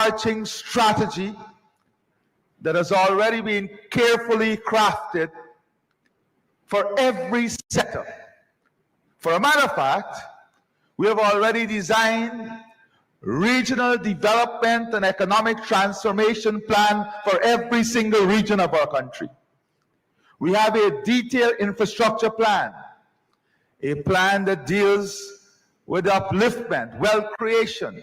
overarching strategy that has already been carefully crafted for every sector. For a matter of fact, we have already designed regional development and economic transformation plan for every single region of our country. We have a detailed infrastructure plan, a plan that deals with upliftment, wealth creation.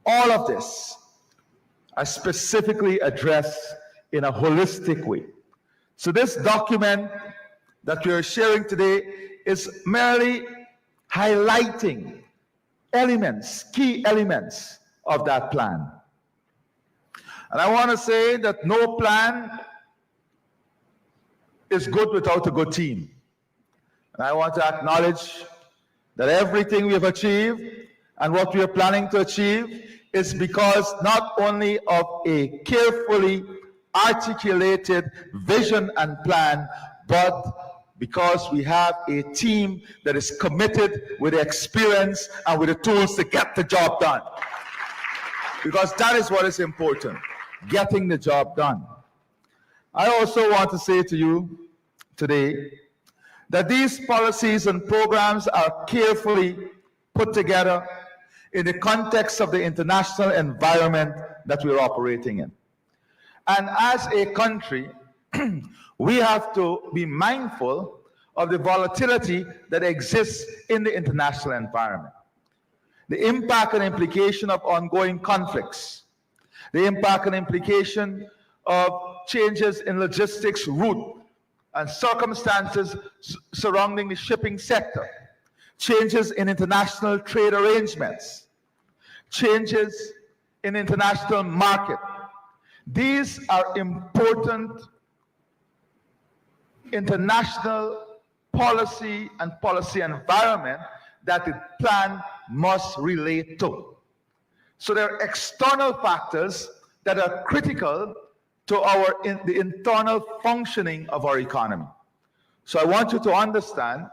All of this are specifically addressed in a holistic way. So this document that we are sharing today is merely highlighting elements, key elements of that plan. And I want to say that no plan is good without a good team. And I want to acknowledge that everything we have achieved and what we are planning to achieve is because not only of a carefully articulated vision and plan, but because we have a team that is committed with experience and with the tools to get the job done. Because that is what is important, getting the job done. I also want to say to you today that these policies and programs are carefully put together in the context of the international environment that we're operating in. And as a country, we have to be mindful of the volatility that exists in the international environment. The impact and implication of ongoing conflicts, the impact and implication of changes in logistics route and circumstances surrounding the shipping sector, changes in international trade arrangements, changes in international market. These are important international policy and policy environment that the plan must relate to. So there are external factors that are critical to the internal functioning of our economy. So I want you to understand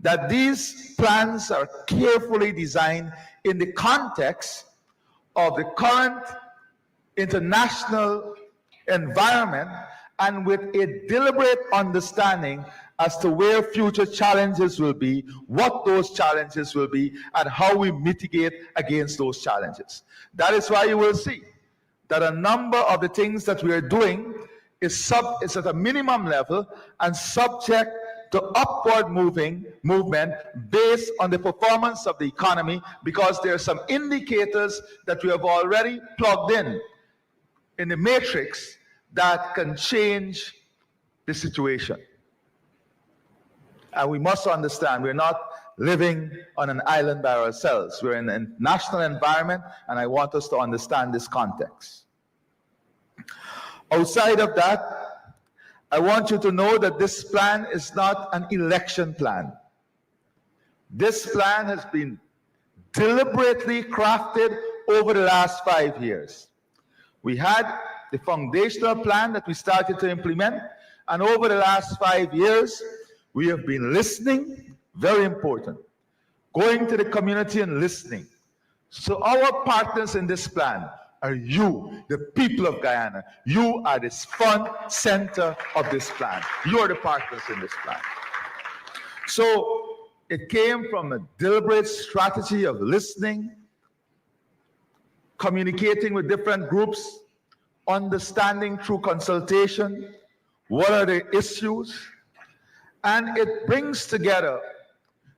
that these plans are carefully designed in the context of the current international environment and with a deliberate understanding as to where future challenges will be, what those challenges will be, and how we mitigate against those challenges. That is why you will see that a number of the things that we are doing is at a minimum level and subject to upward movement based on the performance of the economy, because there are some indicators that we have already plugged in the matrix that can change the situation. And we must understand we're not living on an island by ourselves. We're in a national environment, and I want us to understand this context. Outside of that, I want you to know that this plan is not an election plan. This plan has been deliberately crafted over the last 5 years. We had the foundational plan that we started to implement, and over the last 5 years, we have been listening, very important, going to the community and listening. So our partners in this plan are you, the people of Guyana. You are the front center of this plan. You are the partners in this plan. So it came from a deliberate strategy of listening, communicating with different groups, understanding through consultation what are the issues, and it brings together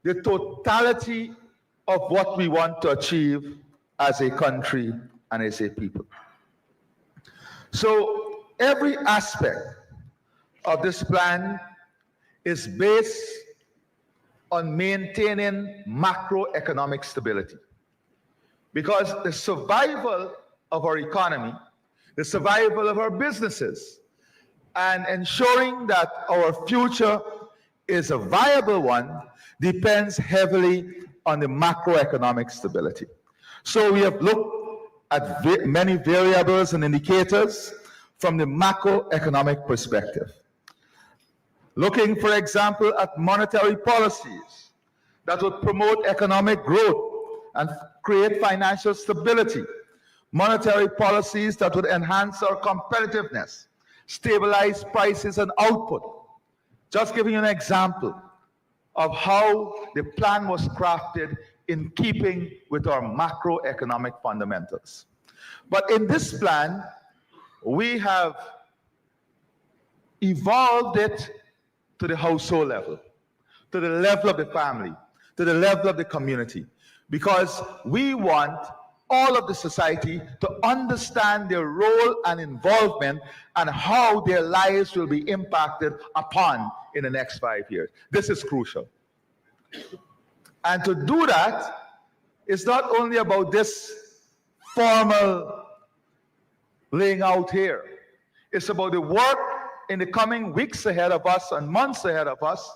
the totality of what we want to achieve as a country and as a people. So every aspect of this plan is based on maintaining macroeconomic stability, because the survival of our economy, the survival of our businesses, and ensuring that our future is a viable one depends heavily on the macroeconomic stability. So we have looked at many variables and indicators from the macroeconomic perspective. Looking, for example, at monetary policies that would promote economic growth and create financial stability, monetary policies that would enhance our competitiveness, stabilize prices and output. Just giving you an example of how the plan was crafted in keeping with our macroeconomic fundamentals. But in this plan, we have evolved it to the household level, to the level of the family, to the level of the community, because we want all of the society to understand their role and involvement and how their lives will be impacted upon in the next 5 years. This is crucial. And to do that, it's not only about this formal laying out here. It's about the work in the coming weeks ahead of us and months ahead of us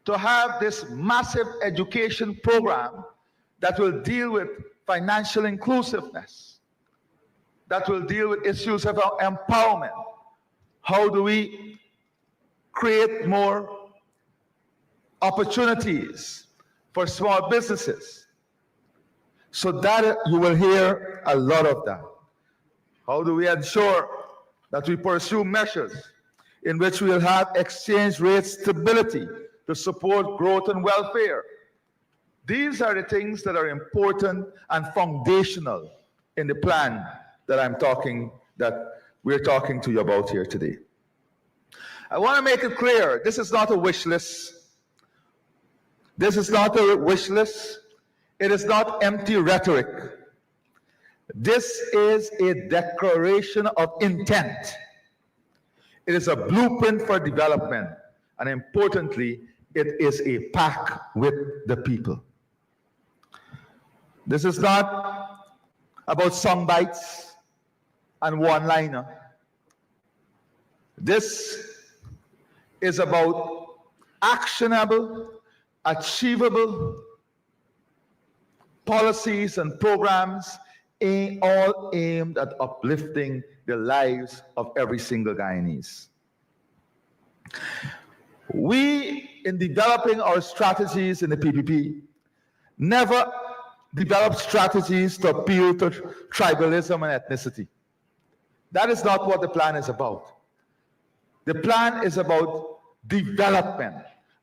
to have this massive education program that will deal with financial inclusiveness, that will deal with issues of empowerment. How do we create more opportunities for small businesses? So that you will hear a lot of that. How do we ensure that we pursue measures in which we will have exchange rate stability to support growth and welfare? These are the things that are important and foundational in the plan that we're talking to you about here today. I want to make it clear, this is not a wish list. This is not a wish list. It is not empty rhetoric. This is a declaration of intent. It is a blueprint for development, and importantly, it is a pact with the people. This is not about sound bites and one-liner. This is about actionable, achievable policies and programs, all aimed at uplifting the lives of every single Guyanese. We, in developing our strategies in the PPP, never develop strategies to appeal to tribalism and ethnicity. That is not what the plan is about. The plan is about development,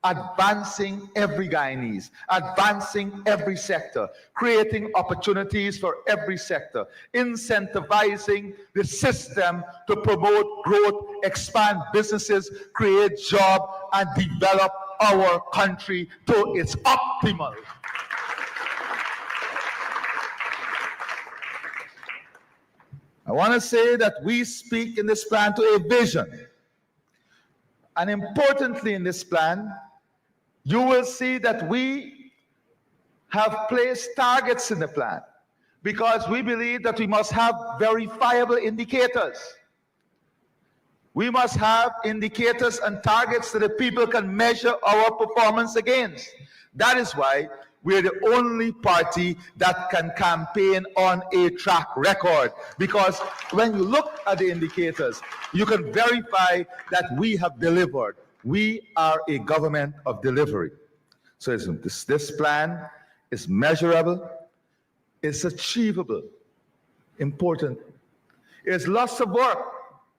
advancing every Guyanese, advancing every sector, creating opportunities for every sector, incentivizing the system to promote growth, expand businesses, create jobs, and develop our country to its optimal. I want to say that we speak in this plan to a vision. And importantly in this plan, you will see that we have placed targets in the plan because we believe that we must have verifiable indicators. We must have indicators and targets that the people can measure our performance against. That is why we're the only party that can campaign on a track record, because when you look at the indicators, you can verify that we have delivered. We are a government of delivery. So this plan is measurable, it's achievable, important. It's lots of work.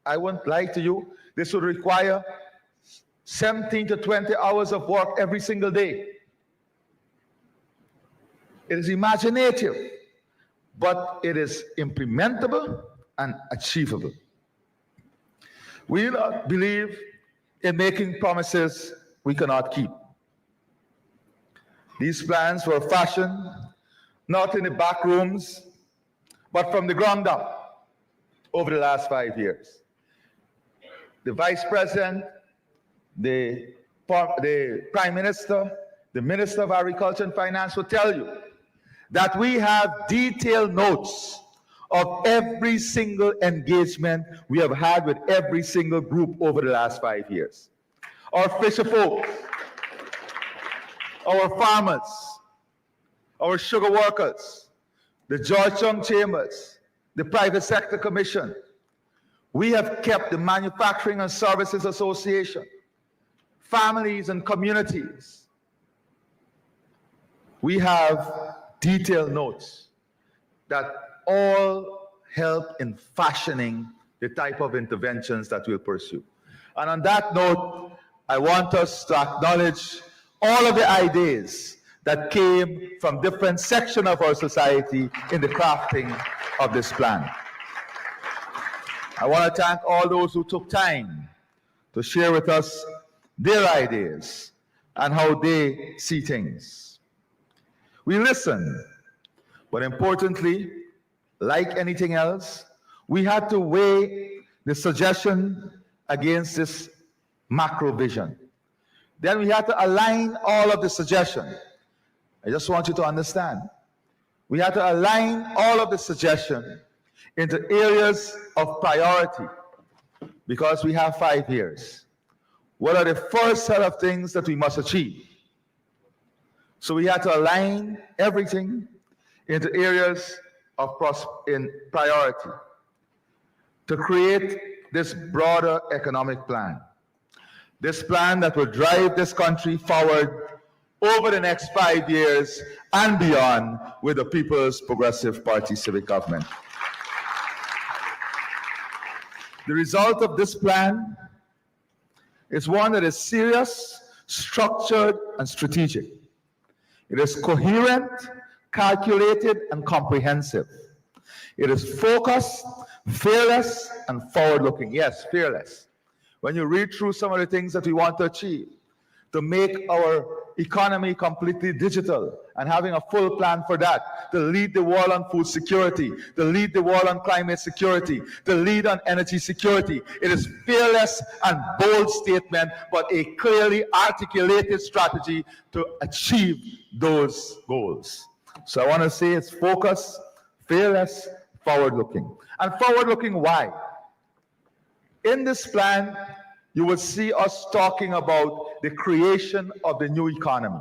I won't lie to you. This would require 17 to 20 hours of work every single day. It is imaginative, but it is implementable and achievable. We do not believe in making promises we cannot keep. These plans were fashioned not in the back rooms, but from the ground up over the last 5 years. The Vice President, the Prime Minister, the Minister of Agriculture and Finance will tell you that we have detailed notes of every single engagement we have had with every single group over the last 5 years. Our fisher folks, our farmers, our sugar workers, the Georgetown Chambers, the Private Sector Commission. We have kept the Manufacturing and Services Association, families and communities. We have detailed notes that all help in fashioning the type of interventions that we'll pursue. And on that note, I want us to acknowledge all of the ideas that came from different sections of our society in the crafting of this plan. I want to thank all those who took time to share with us their ideas and how they see things. We listened, but importantly, like anything else, we had to weigh the suggestion against this macro vision. Then we had to align all of the suggestions. I just want you to understand. We had to align all of the suggestions into areas of priority because we have 5 years. What are the first set of things that we must achieve? So we had to align everything into areas of priority to create this broader economic plan. This plan that will drive this country forward over the next 5 years and beyond with the People's Progressive Party Civic government. The result of this plan is one that is serious, structured, and strategic. It is coherent, calculated, and comprehensive. It is focused, fearless, and forward-looking. Yes, fearless. When you read through some of the things that we want to achieve, to make our economy completely digital and having a full plan for that, to lead the world on food security, to lead the world on climate security, to lead on energy security. It is fearless and bold statement, but a clearly articulated strategy to achieve those goals. So I want to say it's focused, fearless, forward-looking. And forward-looking, why? In this plan, you will see us talking about the creation of the new economy.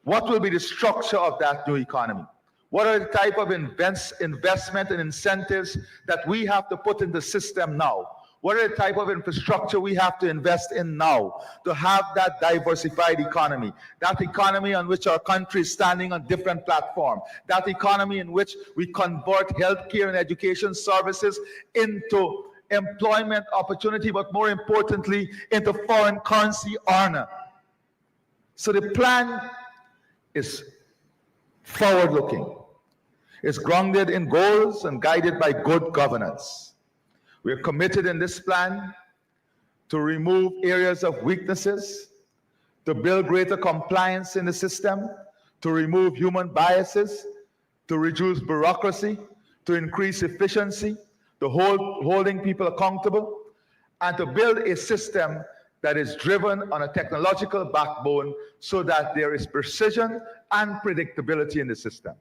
What will be the structure of that new economy? What are the type of investment and incentives that we have to put in the system now? What are the type of infrastructure we have to invest in now to have that diversified economy? That economy on which our country is standing on different platforms. That economy in which we convert healthcare and education services into employment opportunity, but more importantly, into foreign currency earner. So the plan is forward-looking. It's grounded in goals and guided by good governance. We're committed in this plan to remove areas of weaknesses, to build greater compliance in the system, to remove human biases, to reduce bureaucracy, to increase efficiency, to holding people accountable, and to build a system that is driven on a technological backbone so that there is precision and predictability in the system.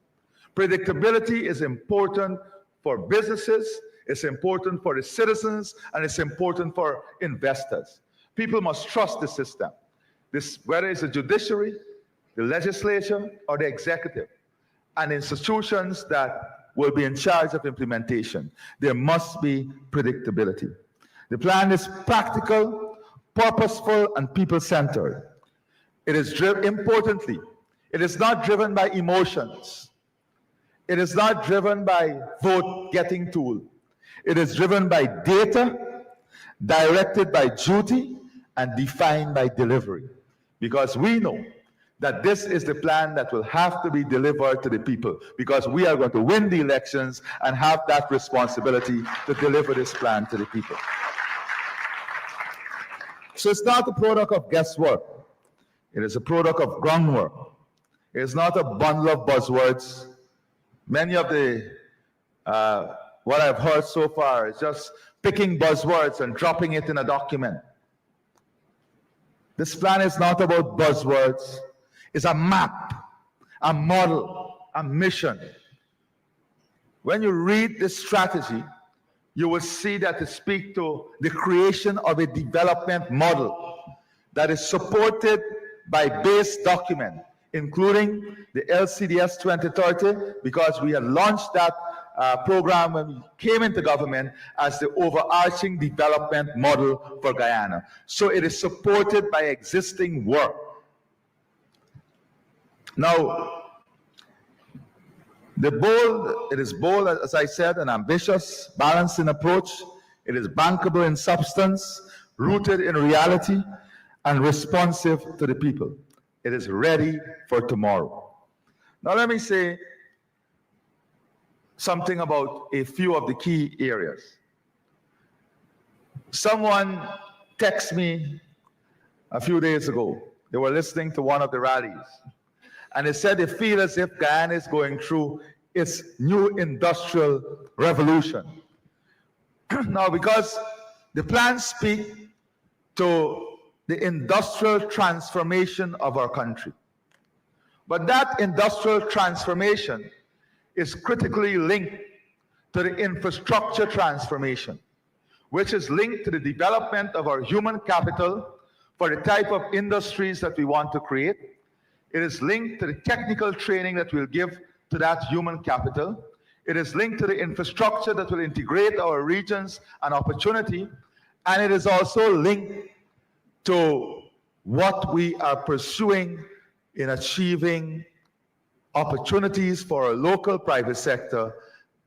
Predictability is important for businesses, it's important for the citizens, and it's important for investors. People must trust the system. Whether it's the judiciary, the legislature, or the executive, and institutions that will be in charge of implementation. There must be predictability. The plan is practical, purposeful, and people-centered. It is importantly, it is not driven by emotions. It is not driven by vote-getting tool. It is driven by data, directed by duty, and defined by delivery. Because we know that this is the plan that will have to be delivered to the people, because we are going to win the elections and have that responsibility to deliver this plan to the people. So it's not a product of guesswork. It is a product of groundwork. It is not a bundle of buzzwords. Many of the, what I've heard so far is just picking buzzwords and dropping it in a document. This plan is not about buzzwords. It's a map, a model, a mission. When you read this strategy, you will see that it speaks to the creation of a development model that is supported by base document, including the LCDS 2030, because we had launched that program when we came into government as the overarching development model for Guyana. So it is supported by existing work. Now, It is bold, as I said, and ambitious, balanced in approach. It is bankable in substance, rooted in reality, and responsive to the people. It is ready for tomorrow. Now let me say something about a few of the key areas. Someone texted me a few days ago. They were listening to one of the rallies, and they said they feel as if Guyana is going through its new industrial revolution. Now, because the plans speak to the industrial transformation of our country, but that industrial transformation is critically linked to the infrastructure transformation, which is linked to the development of our human capital for the type of industries that we want to create. It is linked to the technical training that we'll give to that human capital. It is linked to the infrastructure that will integrate our regions and opportunity. And it is also linked to what we are pursuing in achieving opportunities for our local private sector,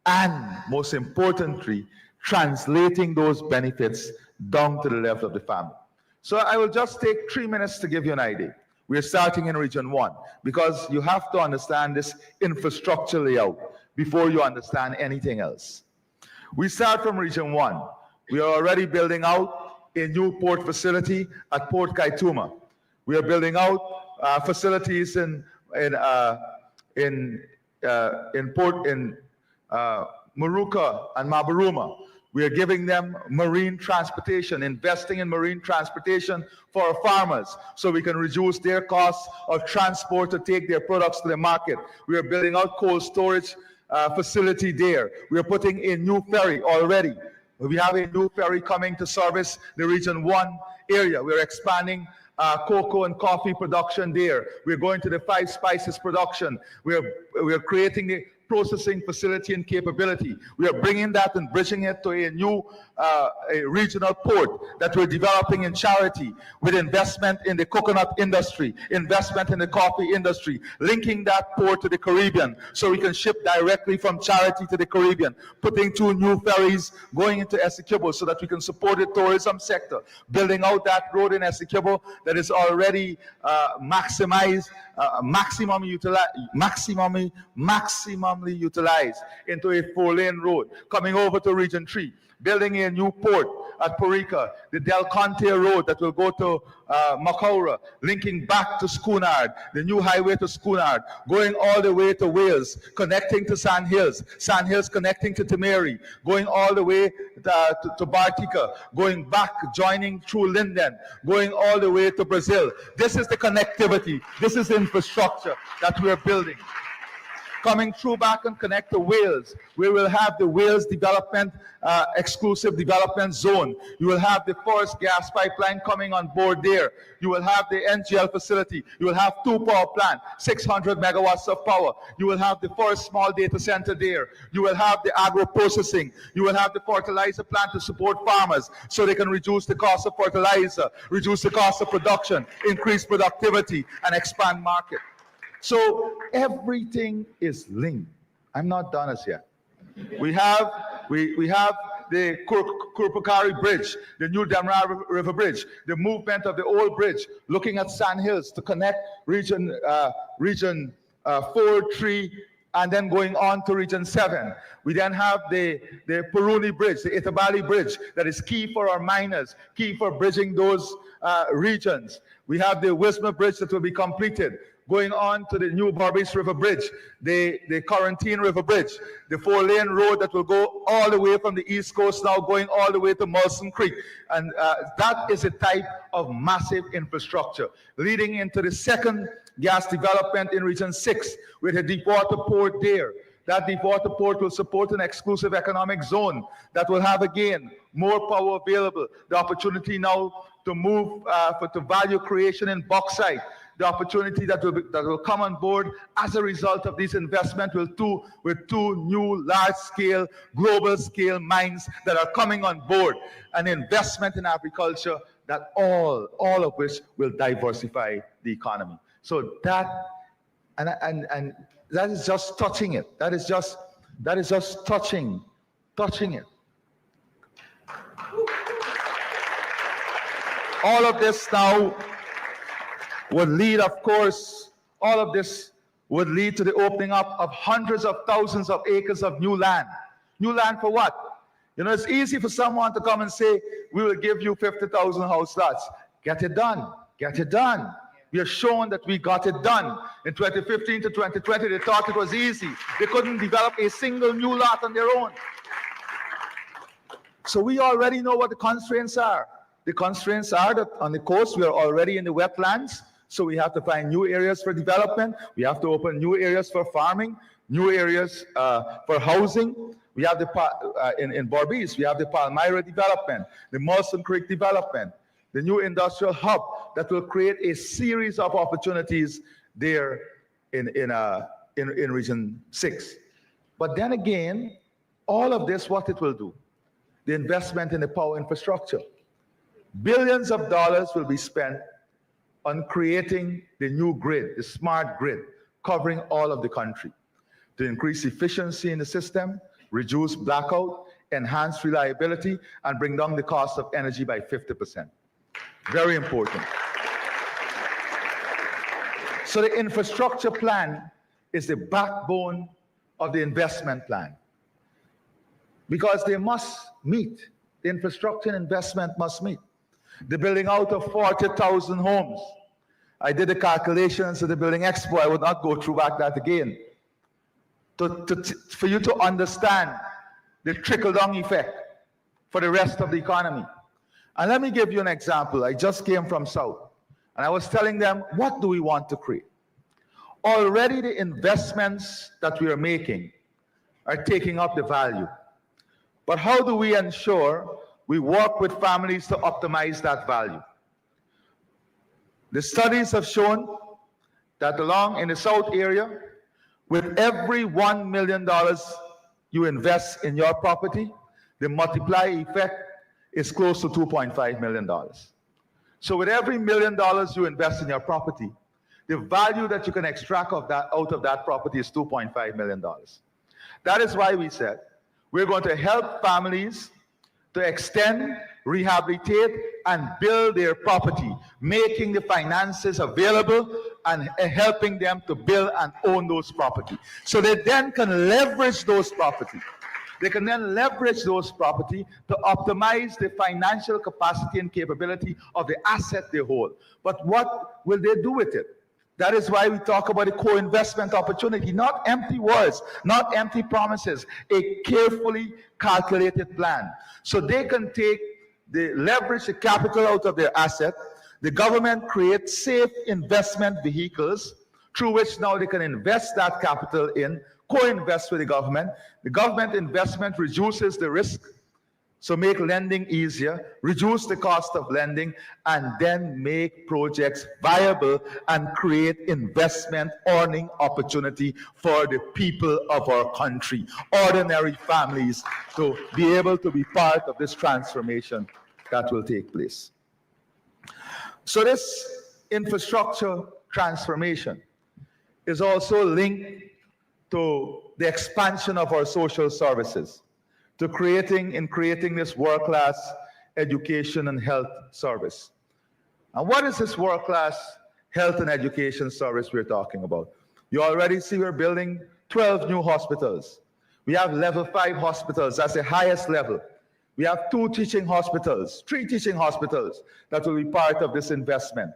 and most importantly, translating those benefits down to the level of the family. So I will just take 3 minutes to give you an idea. We're starting in Region 1 because you have to understand this infrastructure layout before you understand anything else. We start from Region 1. We are already building out a new port facility at Port Kaituma. We are building out facilities in Maruka and Mabaruma. We are giving them marine transportation, investing in marine transportation for our farmers so we can reduce their costs of transport to take their products to the market. We are building out cold storage facility there. We are putting a new ferry already. We have a new ferry coming to service the Region 1 area. We are expanding cocoa and coffee production there. We're going to the 5 spices production. We are creating the processing facility and capability. We are bringing that and bridging it to a new a regional port that we're developing in Charity with investment in the coconut industry, investment in the coffee industry, linking that port to the Caribbean so we can ship directly from Charity to the Caribbean, putting 2 new ferries going into Essequibo so that we can support the tourism sector, building out that road in Essequibo that is already maximally utilized into a 4-lane road, coming over to Region 3, building a new port at Porica, the Del Conte Road that will go to Macaura, linking back to Schoonard, the new highway to Schoonard, going all the way to Wales, connecting to Sand Hills connecting to Temeri, going all the way to Bartica, going back, joining through Linden, going all the way to Brazil. This is the connectivity, this is the infrastructure that we are building. Coming through back and connect to Wales, we will have the Wales Development Exclusive Development Zone. You will have the Forest Gas Pipeline coming on board there. You will have the NGL facility. You will have 2 power plants, 600 megawatts of power. You will have the Forest Small Data Center there. You will have the agro-processing. You will have the fertilizer plant to support farmers so they can reduce the cost of fertilizer, reduce the cost of production, increase productivity, and expand market. So everything is linked. I'm not done as yet. We have the Kurpukari Bridge, the new Damra River Bridge, the movement of the old bridge, looking at Sand Hills to connect region 4, 3, and then going on to Region 7. We then have the Puruni Bridge, the Itabali Bridge, that is key for our miners, key for bridging those regions. We have the Wisma Bridge that will be completed, going on to the new Barbados River Bridge, the Quarantine River Bridge, the 4-lane road that will go all the way from the East Coast now going all the way to Molson Creek. And that is a type of massive infrastructure leading into the second gas development in Region 6 with a deepwater port there. That deepwater port will support an exclusive economic zone that will have, again, more power available. The opportunity now to move to value creation in bauxite. The opportunity that will come on board as a result of this investment with two new large-scale, global-scale mines that are coming on board, an investment in agriculture that all of which will diversify the economy. So that, and that is just touching it. That is just touching it. All of this now would lead, of course, all of this would lead to the opening up of hundreds of thousands of acres of new land. New land for what? You know, it's easy for someone to come and say, we will give you 50,000 house lots. Get it done. Get it done. We have shown that we got it done. In 2015 to 2020, they thought it was easy. They couldn't develop a single new lot on their own. So we already know what the constraints are. The constraints are that on the coast, we are already in the wetlands. So we have to find new areas for development. We have to open new areas for farming, new areas for housing. We have in Berbice, we have the Palmyra development, the Molson Creek development, the new industrial hub that will create a series of opportunities there in Region 6. But then again, all of this, what it will do, the investment in the power infrastructure. Billions of dollars will be spent on creating the new grid, the smart grid, covering all of the country to increase efficiency in the system, reduce blackout, enhance reliability, and bring down the cost of energy by 50%. Very important. So the infrastructure plan is the backbone of the investment plan, because they must meet. The infrastructure and investment must meet. The building out of 40,000 homes. I did the calculations at the Building Expo. I would not go through back that again. For you to understand the trickle-down effect for the rest of the economy. And let me give you an example. I just came from South, and I was telling them, what do we want to create? Already the investments that we are making are taking up the value. But how do we ensure we work with families to optimize that value? The studies have shown that along in the South area, with every $1 million you invest in your property, the multiply effect is close to $2.5 million. So with every $1 million you invest in your property, the value that you can extract out of that property is $2.5 million. That is why we said we're going to help families to extend, rehabilitate, and build their property, making the finances available and helping them to build and own those property. So they then can leverage those property. They can then leverage those property to optimize the financial capacity and capability of the asset they hold. But what will they do with it? That is why we talk about a co-investment opportunity, not empty words, not empty promises, a carefully calculated plan. So they can leverage the capital out of their asset. The government creates safe investment vehicles through which now they can invest that capital in, co-invest with the government. The government investment reduces the risk, so make lending easier, reduce the cost of lending, and then make projects viable and create investment earning opportunity for the people of our country, ordinary families, to be able to be part of this transformation that will take place. So this infrastructure transformation is also linked to the expansion of our social services, to creating this world-class education and health service. And what is this world-class health and education service we're talking about? You already see we're building 12 new hospitals. We have level 5 hospitals, that's the highest level. We have 3 teaching hospitals that will be part of this investment.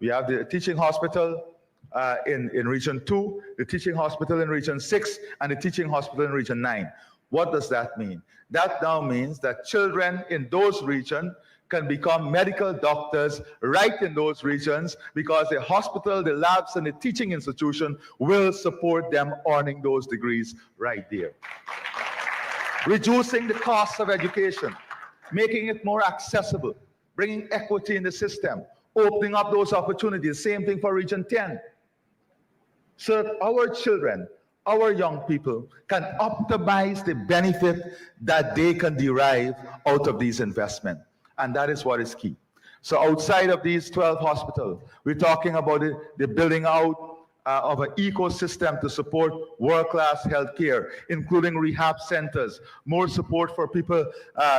We have the teaching hospital in Region 2, the teaching hospital in Region 6, and the teaching hospital in Region 9. What does that mean? That now means that children in those regions can become medical doctors right in those regions, because the hospital, the labs, and the teaching institution will support them earning those degrees right there. Reducing the cost of education, making it more accessible, bringing equity in the system, opening up those opportunities. Same thing for Region 10. So that our children, our young people can optimize the benefit that they can derive out of these investments. And that is what is key. So outside of these 12 hospitals, we're talking about the building out of an ecosystem to support world-class healthcare, including rehab centers, more support for people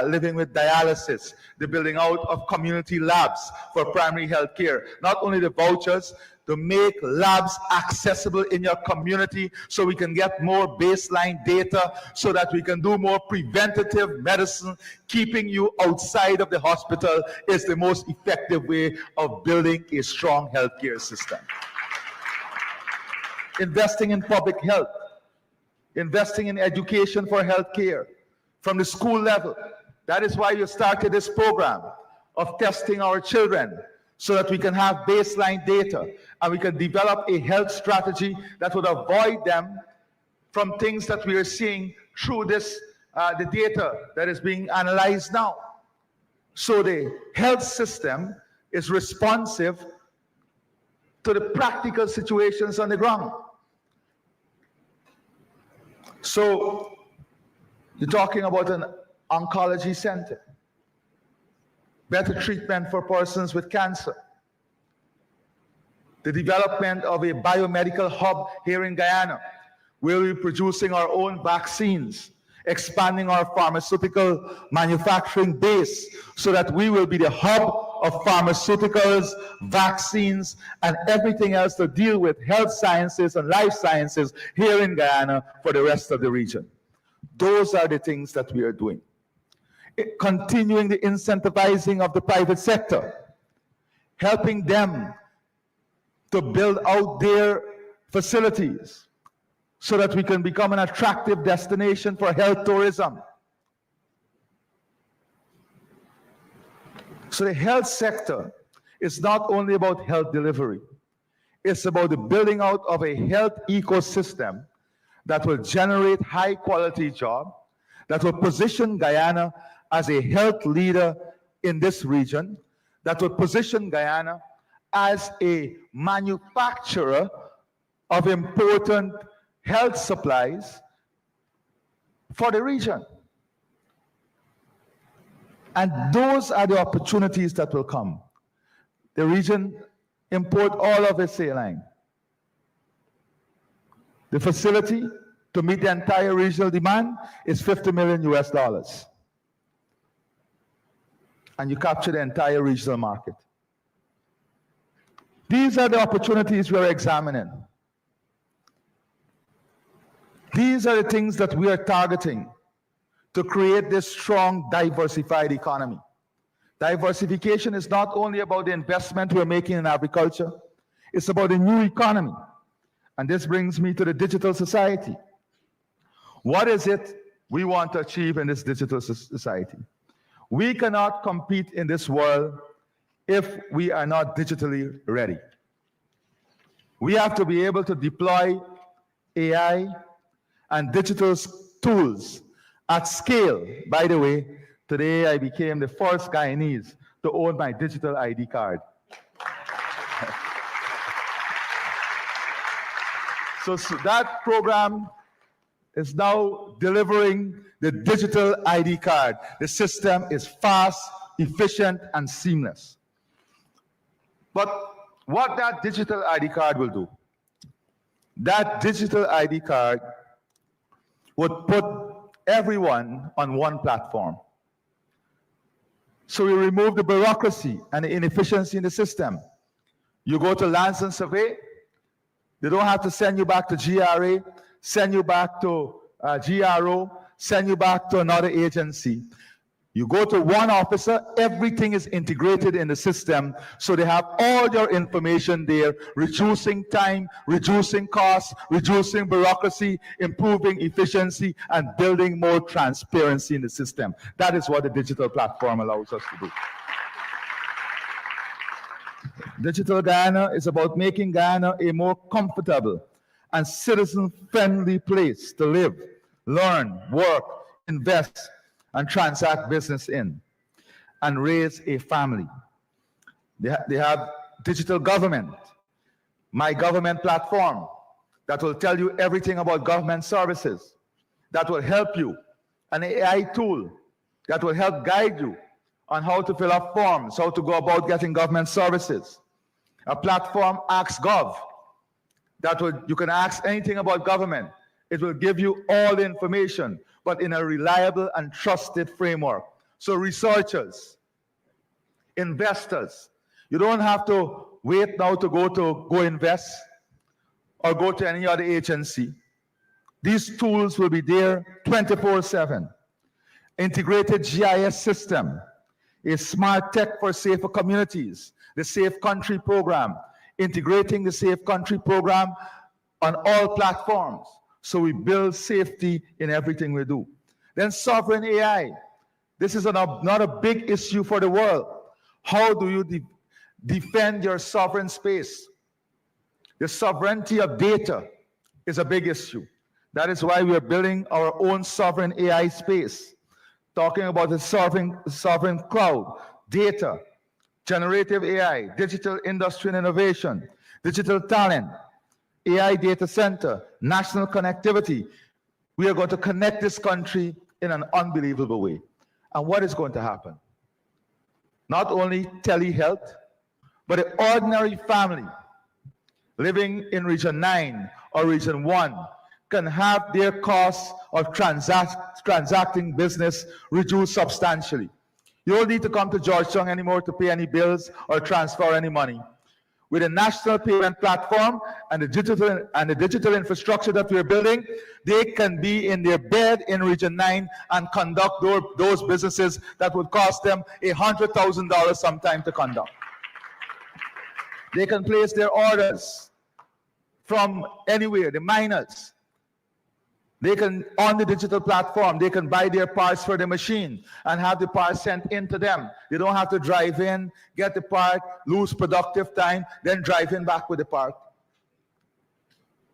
living with dialysis, the building out of community labs for primary healthcare, not only the vouchers, to make labs accessible in your community so we can get more baseline data so that we can do more preventative medicine. Keeping you outside of the hospital is the most effective way of building a strong healthcare system. Investing in public health, investing in education for healthcare from the school level. That is why you started this program of testing our children so that we can have baseline data and we can develop a health strategy that would avoid them from things that we are seeing through this, the data that is being analyzed now. So the health system is responsive to the practical situations on the ground. So you're talking about an oncology center, better treatment for persons with cancer, the development of a biomedical hub here in Guyana, where we're producing our own vaccines, expanding our pharmaceutical manufacturing base so that we will be the hub of pharmaceuticals, vaccines, and everything else to deal with health sciences and life sciences here in Guyana for the rest of the region. Those are the things that we are doing. Continuing the incentivizing of the private sector, helping them to build out their facilities so that we can become an attractive destination for health tourism. So the health sector is not only about health delivery, it's about the building out of a health ecosystem that will generate high quality jobs, that will position Guyana as a health leader in this region, that will position Guyana as a manufacturer of important health supplies for the region. And those are the opportunities that will come. The region import all of its saline. The facility to meet the entire regional demand is $50 million US. And you capture the entire regional market. These are the opportunities we are examining. These are the things that we are targeting to create this strong, diversified economy. Diversification is not only about the investment we're making in agriculture, it's about a new economy. And this brings me to the digital society. What is it we want to achieve in this digital society? We cannot compete in this world if we are not digitally ready. We have to be able to deploy AI and digital tools at scale. By the way, today I became the first Guyanese to own my digital ID card. So that program is now delivering the digital ID card. The system is fast, efficient, and seamless. But what that digital ID card will do, that digital ID card would put everyone on one platform. So we remove the bureaucracy and the inefficiency in the system. You go to Lands and Survey, they don't have to send you back to GRA, send you back to GRO, send you back to another agency. You go to one officer, everything is integrated in the system, so they have all your information there, reducing time, reducing costs, reducing bureaucracy, improving efficiency, and building more transparency in the system. That is what the digital platform allows us to do. Digital Guyana is about making Guyana a more comfortable and citizen-friendly place to live, learn, work, invest, and transact business in, and raise a family. They have digital government, My Government platform, that will tell you everything about government services, that will help you, an AI tool that will help guide you on how to fill out forms, how to go about getting government services. A platform, AskGov, you can ask anything about government. It will give you all the information, but in a reliable and trusted framework. So researchers, investors, you don't have to wait now to go invest or go to any other agency. These tools will be there 24/7. Integrated GIS system, a smart tech for safer communities, the Safe Country program, integrating the Safe Country program on all platforms. So we build safety in everything we do. Then sovereign AI. This is not a big issue for the world. How do you defend your sovereign space? The sovereignty of data is a big issue. That is why we are building our own sovereign AI space, talking about the sovereign cloud, data, generative AI, digital industry and innovation, digital talent, AI data center, national connectivity. We are going to connect this country in an unbelievable way. And what is going to happen? Not only telehealth, but the ordinary family living in Region 9 or Region 1 can have their costs of transacting business reduced substantially. You don't need to come to Georgetown anymore to pay any bills or transfer any money. With a national payment platform and the digital infrastructure that we're building, they can be in their bed in Region 9 and conduct those businesses that would cost them $100,000 sometime to conduct. They can place their orders from anywhere, the miners. They can, on the digital platform, they can buy their parts for the machine and have the parts sent in to them. They don't have to drive in, get the part, lose productive time, then drive in back with the part.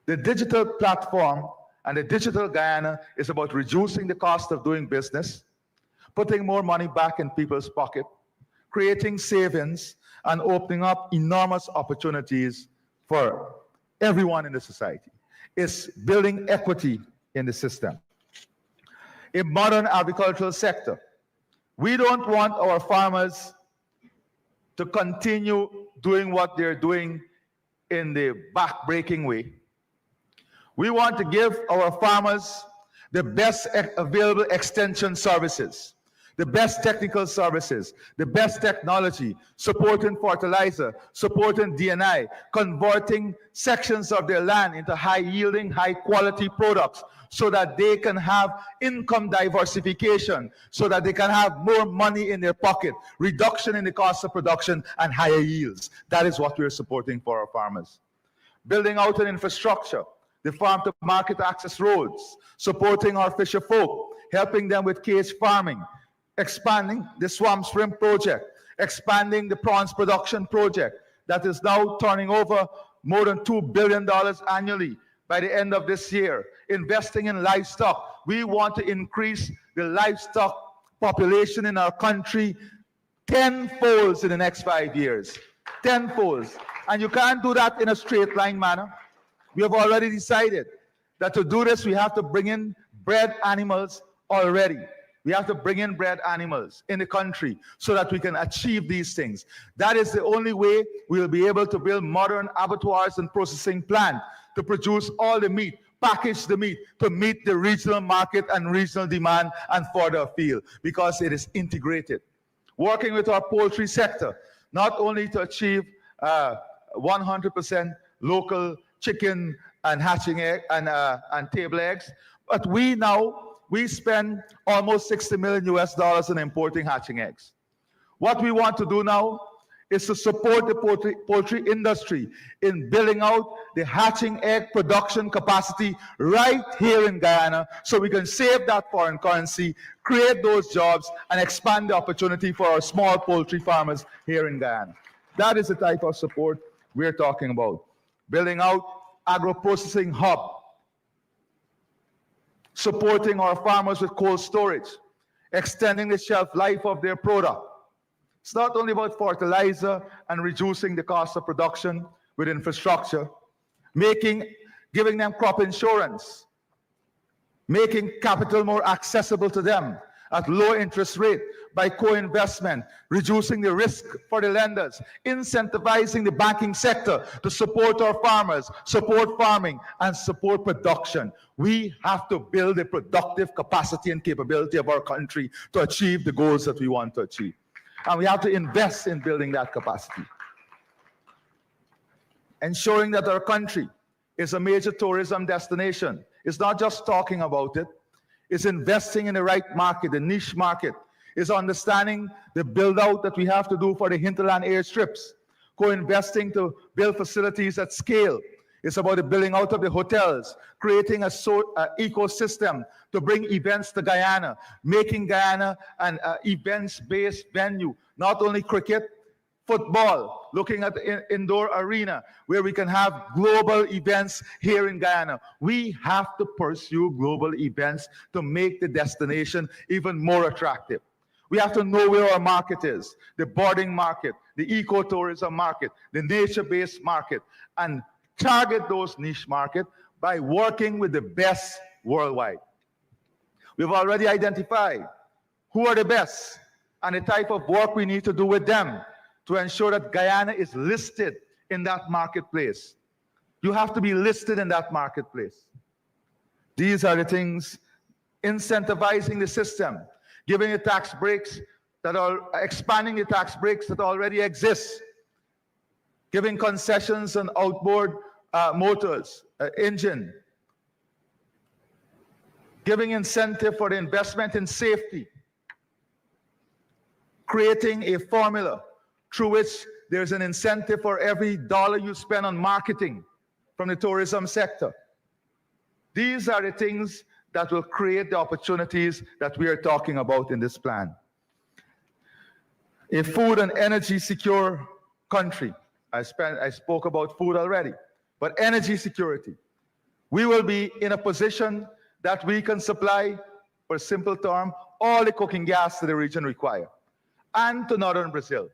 The digital platform and the digital Guyana is about reducing the cost of doing business, putting more money back in people's pocket, creating savings, and opening up enormous opportunities for everyone in the society. It's building equity in the system. A modern agricultural sector. We don't want our farmers to continue doing what they're doing in the back-breaking way. We want to give our farmers the best available extension services, the best technical services, the best technology, supporting fertilizer, supporting D&I, converting sections of their land into high-yielding, high-quality products so that they can have income diversification, so that they can have more money in their pocket, reduction in the cost of production, and higher yields. That is what we're supporting for our farmers. Building out an infrastructure, the farm-to-market access roads, supporting our fisher folk, helping them with cage farming, expanding the swamp shrimp project, expanding the prawns production project that is now turning over more than $2 billion annually by the end of this year, investing in livestock. We want to increase the livestock population in our country tenfold in the next 5 years. Tenfold. And you can't do that in a straight line manner. We have already decided that to do this, we have to bring in bred animals already. We have to bring in bred animals in the country so that we can achieve these things. That is the only way we will be able to build modern abattoirs and processing plants to produce all the meat, package the meat to meet the regional market and regional demand and further afield, because it is integrated. Working with our poultry sector, not only to achieve 100% local chicken and hatching egg and table eggs, but we spend almost $60 million in importing hatching eggs. What we want to do now is to support the poultry industry in building out the hatching egg production capacity right here in Guyana so we can save that foreign currency, create those jobs, and expand the opportunity for our small poultry farmers here in Guyana. That is the type of support we're talking about. Building out agro-processing hub, supporting our farmers with cold storage, extending the shelf life of their product. It's not only about fertilizer and reducing the cost of production with infrastructure, giving them crop insurance, making capital more accessible to them, at low interest rate by co-investment, reducing the risk for the lenders, incentivizing the banking sector to support our farmers, support farming, and support production. We have to build the productive capacity and capability of our country to achieve the goals that we want to achieve. And we have to invest in building that capacity. Ensuring that our country is a major tourism destination. It's not just talking about it. It's investing in the right market, the niche market. It's understanding the build-out that we have to do for the hinterland airstrips, co-investing to build facilities at scale. It's about the building out of the hotels, creating an ecosystem to bring events to Guyana, making Guyana an events-based venue, not only cricket, football, looking at the indoor arena where we can have global events here in Guyana. We have to pursue global events to make the destination even more attractive. We have to know where our market is, the boarding market, the ecotourism market, the nature-based market, and target those niche markets by working with the best worldwide. We've already identified who are the best and the type of work we need to do with them to ensure that Guyana is listed in that marketplace. You have to be listed in that marketplace. These are the things: incentivizing the system, giving the tax breaks that are expanding the tax breaks that already exist, giving concessions on outboard motors, engine, giving incentive for the investment in safety, creating a formula through which there's an incentive for every dollar you spend on marketing from the tourism sector. These are the things that will create the opportunities that we are talking about in this plan. A food and energy secure country. I spoke about food already, but energy security. We will be in a position that we can supply, for a simple term, all the cooking gas that the region requires, and to northern Brazil.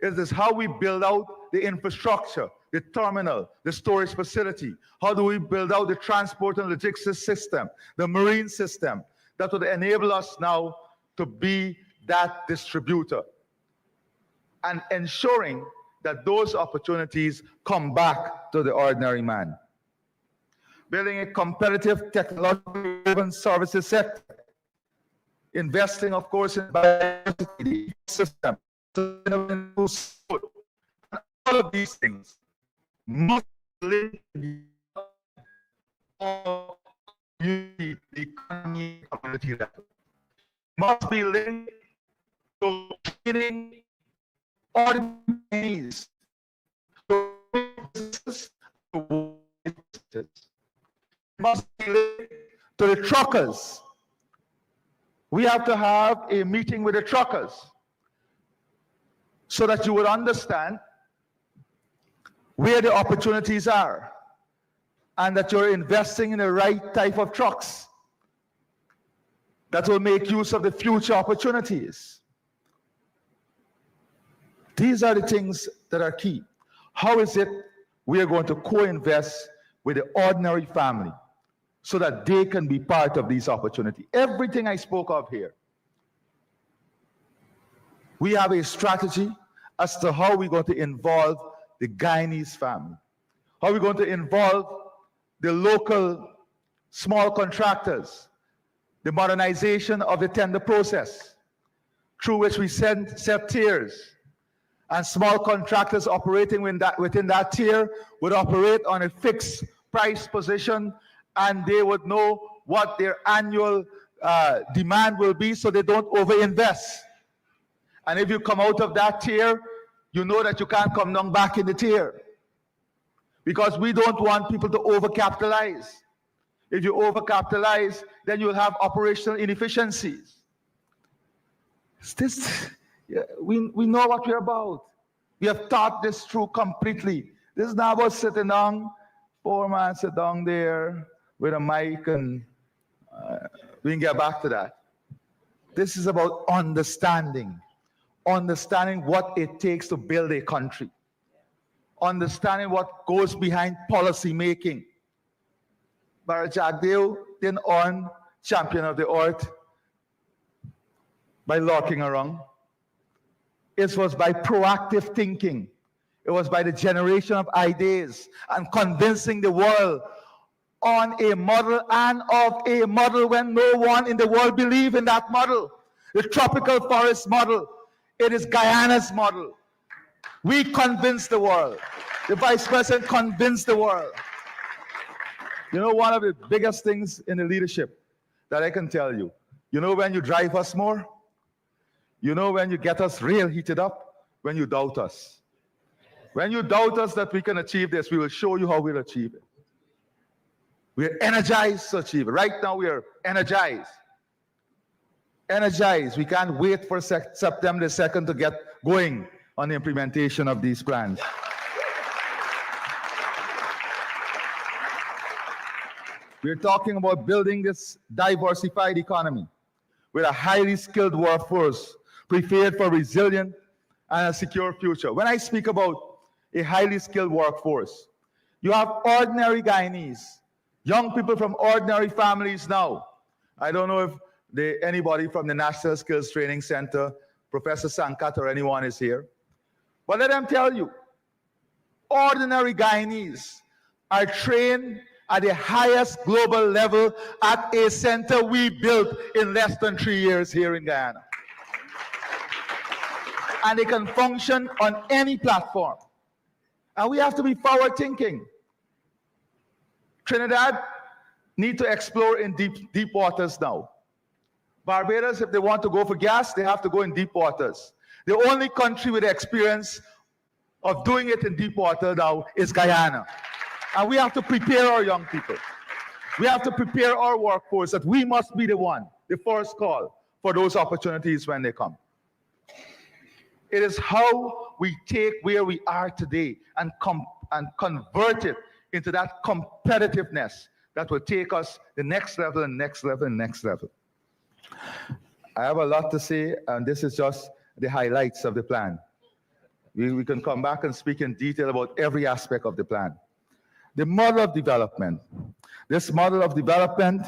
It is how we build out the infrastructure, the terminal, the storage facility. How do we build out the transport and logistics system, the marine system, that would enable us now to be that distributor, and ensuring that those opportunities come back to the ordinary man. Building a competitive, technology-driven services sector. Investing, of course, in biodiversity system. All of these things must link the economy community level. Must be linked to training ordinaries, must be linked to the truckers. We have to have a meeting with the truckers so that you would understand where the opportunities are and that you're investing in the right type of trucks that will make use of the future opportunities. These are the things that are key. How is it we are going to co-invest with the ordinary family so that they can be part of these opportunities? Everything I spoke of here. We have a strategy as to how we're going to involve the Guyanese family, how we're going to involve the local small contractors, the modernization of the tender process, through which we set tiers, and small contractors operating within that tier would operate on a fixed price position, and they would know what their annual demand will be so they don't overinvest. And if you come out of that tier, you know that you can't come down back in the tier, because we don't want people to overcapitalize. If you overcapitalize, then you'll have operational inefficiencies. We know what we're about. We have thought this through completely. This is not about sitting down, poor man sit down there with a mic, and we can get back to that. This is about understanding what it takes to build a country, understanding what goes behind policy making. Barra Jagdeo didn't earn Champion of the Earth by lurking around. It was by proactive thinking. It was by the generation of ideas and convincing the world on a model and of a model when no one in the world believed in that model. The tropical forest model. It is Guyana's model. We convinced the world. The Vice President convinced the world. You know, one of the biggest things in the leadership that I can tell you, you know when you drive us more? You know when you get us real heated up? When you doubt us. When you doubt us that we can achieve this, we will show you how we'll achieve it. We're energized to achieve it. Right now we are energized. Energized. We can't wait for September 2nd to get going on the implementation of these plans. We're talking about building this diversified economy with a highly skilled workforce prepared for resilient and a secure future. When I speak about a highly skilled workforce, you have ordinary Guyanese, young people from ordinary families now. I don't know if anybody from the National Skills Training Center, Professor Sankat or anyone is here. But let them tell you, ordinary Guyanese are trained at the highest global level at a center we built in less than 3 years here in Guyana. And they can function on any platform. And we have to be forward thinking. Trinidad need to explore in deep waters now. Barbados, if they want to go for gas, they have to go in deep waters. The only country with experience of doing it in deep water now is Guyana. And we have to prepare our young people. We have to prepare our workforce that we must be the one, the first call for those opportunities when they come. It is how we take where we are today and convert it into that competitiveness that will take us the next level and next level and next level. I have a lot to say, and this is just the highlights of the plan. We can come back and speak in detail about every aspect of the plan. The model of development. This model of development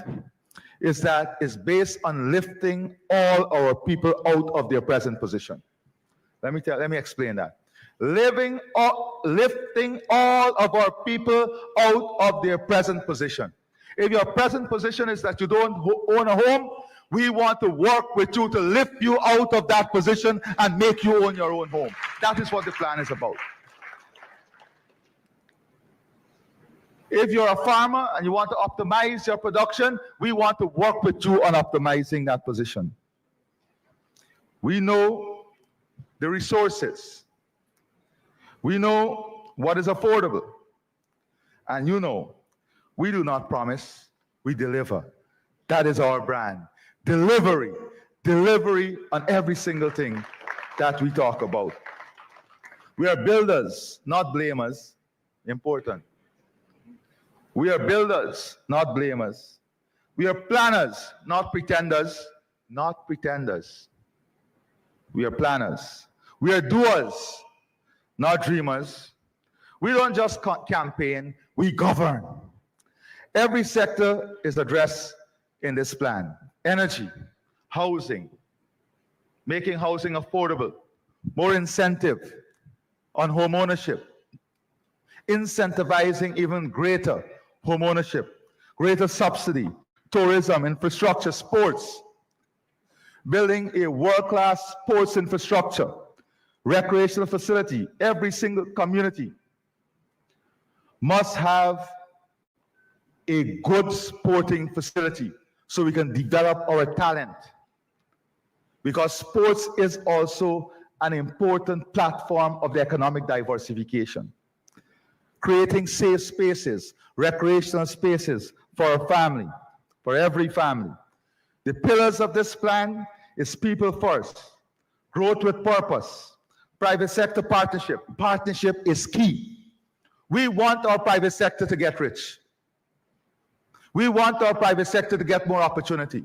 is based on lifting all our people out of their present position. Let me explain that. Lifting all of our people out of their present position. If your present position is that you don't own a home, we want to work with you to lift you out of that position and make you own your own home. That is what the plan is about. If you're a farmer and you want to optimize your production, we want to work with you on optimizing that position. We know the resources. We know what is affordable. And you know, we do not promise, we deliver. That is our brand. Delivery. Delivery on every single thing that we talk about. We are builders, not blamers. Important. We are builders, not blamers. We are planners, not pretenders. Not pretenders. We are planners. We are doers, not dreamers. We don't just campaign, we govern. Every sector is addressed in this plan. Energy, housing, making housing affordable, more incentive on home ownership, incentivizing even greater home ownership, greater subsidy, tourism, infrastructure, sports, building a world-class sports infrastructure, recreational facility. Every single community must have a good sporting facility so we can develop our talent. Because sports is also an important platform of the economic diversification. Creating safe spaces, recreational spaces for our family, for every family. The pillars of this plan is people first, growth with purpose, private sector partnership. Partnership is key. We want our private sector to get rich. We want our private sector to get more opportunity.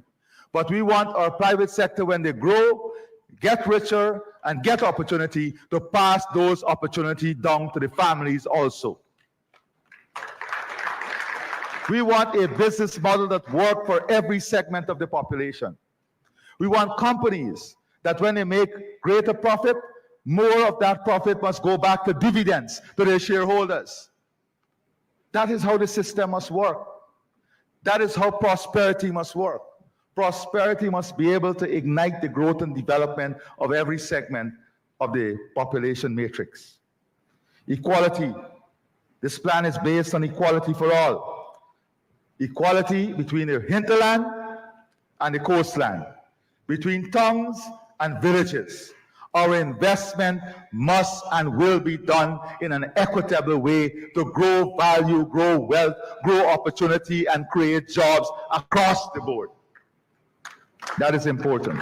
But we want our private sector, when they grow, get richer, and get opportunity, to pass those opportunities down to the families also. We want a business model that works for every segment of the population. We want companies that when they make greater profit, more of that profit must go back to dividends to their shareholders. That is how the system must work. That is how prosperity must work. Prosperity must be able to ignite the growth and development of every segment of the population matrix. Equality. This plan is based on equality for all. Equality between the hinterland and the coastland, between towns and villages. Our investment must and will be done in an equitable way to grow value, grow wealth, grow opportunity, and create jobs across the board. That is important.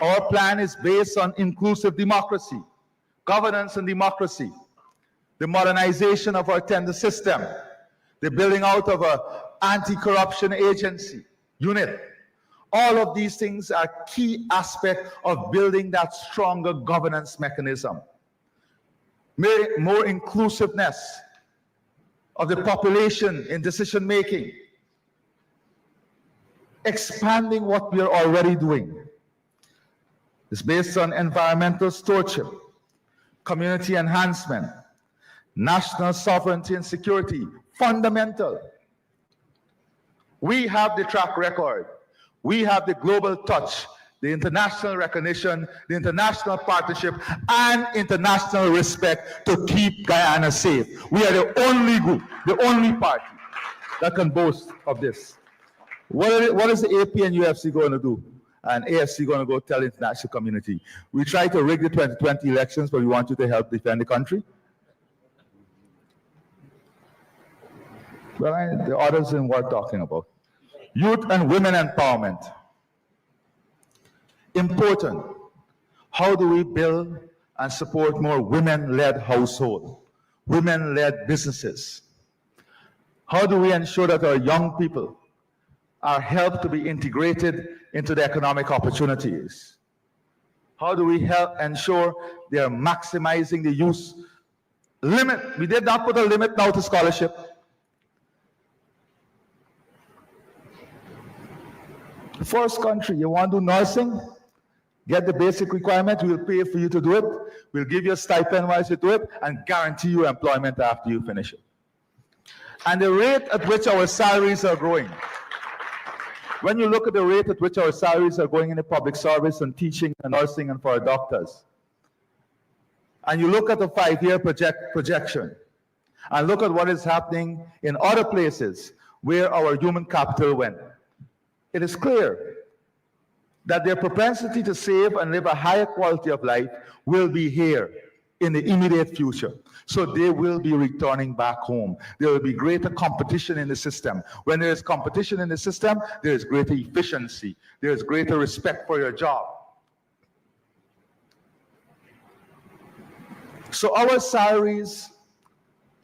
Our plan is based on inclusive democracy, governance and democracy, the modernization of our tender system, the building out of an anti-corruption agency unit. All of these things are key aspects of building that stronger governance mechanism. More inclusiveness of the population in decision making. Expanding what we are already doing. It's based on environmental stewardship, community enhancement, national sovereignty and security, fundamental. We have the track record. We have the global touch, the international recognition, the international partnership, and international respect to keep Guyana safe. We are the only group, the only party that can boast of this. What is the AP and UFC going to do? And AFC going to go tell the international community? We tried to rig the 2020 elections, but we want you to help defend the country. Well, the others in what we're talking about. Youth and women empowerment. Important. How do we build and support more women-led households, women-led businesses? How do we ensure that our young people are helped to be integrated into the economic opportunities? How do we help ensure they are maximizing the use limit? We did not put a limit now to scholarship. The first country, you want to do nursing? Get the basic requirement, we'll pay for you to do it. We'll give you a stipend while you do it and guarantee you employment after you finish it. And the rate at which our salaries are growing. When you look at the rate at which our salaries are going in the public service and teaching and nursing and for our doctors, and you look at the 5-year projection, and look at what is happening in other places where our human capital went, it is clear that their propensity to save and live a higher quality of life will be here in the immediate future. So they will be returning back home. There will be greater competition in the system. When there is competition in the system, there is greater efficiency. There is greater respect for your job. So our salaries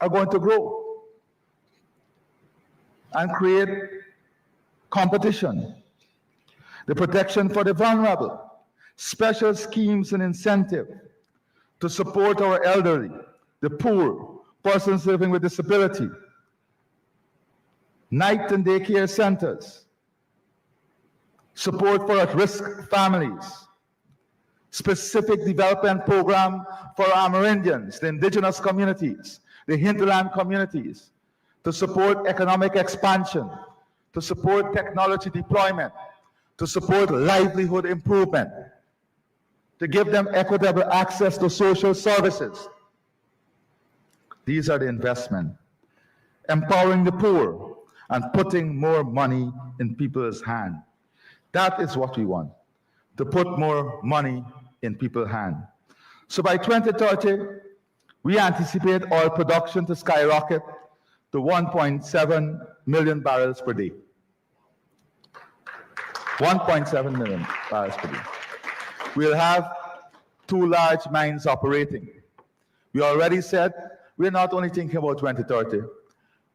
are going to grow and create competition. The protection for the vulnerable, special schemes and incentive to support our elderly, the poor, persons living with disability, night and daycare centers, support for at-risk families, specific development program for our Amerindians, the indigenous communities, the hinterland communities, to support economic expansion, to support technology deployment, to support livelihood improvement, to give them equitable access to social services. These are the investment. Empowering the poor and putting more money in people's hands. That is what we want, to put more money in people's hands. So by 2030, we anticipate oil production to skyrocket to 1.7 million barrels per day. 1.7 million barrels per day. We'll have 2 large mines operating. We already said we're not only thinking about 2030,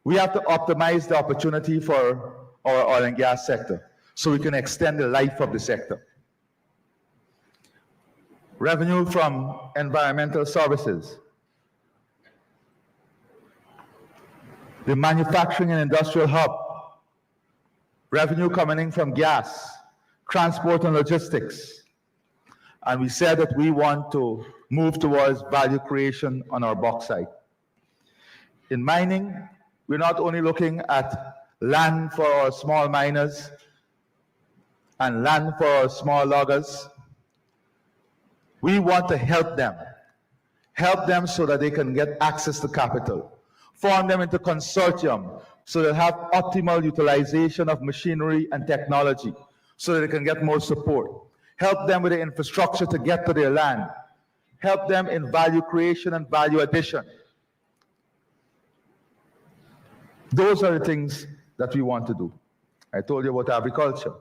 we have to optimize the opportunity for our oil and gas sector so we can extend the life of the sector. Revenue from environmental services. The manufacturing and industrial hub. Revenue coming in from gas, transport and logistics. And we said that we want to move towards value creation on our bauxite. In mining, we're not only looking at land for our small miners and land for our small loggers. We want to help them so that they can get access to capital, form them into consortium so they'll have optimal utilization of machinery and technology so that they can get more support, help them with the infrastructure to get to their land, help them in value creation and value addition. Those are the things that we want to do. I told you about agriculture,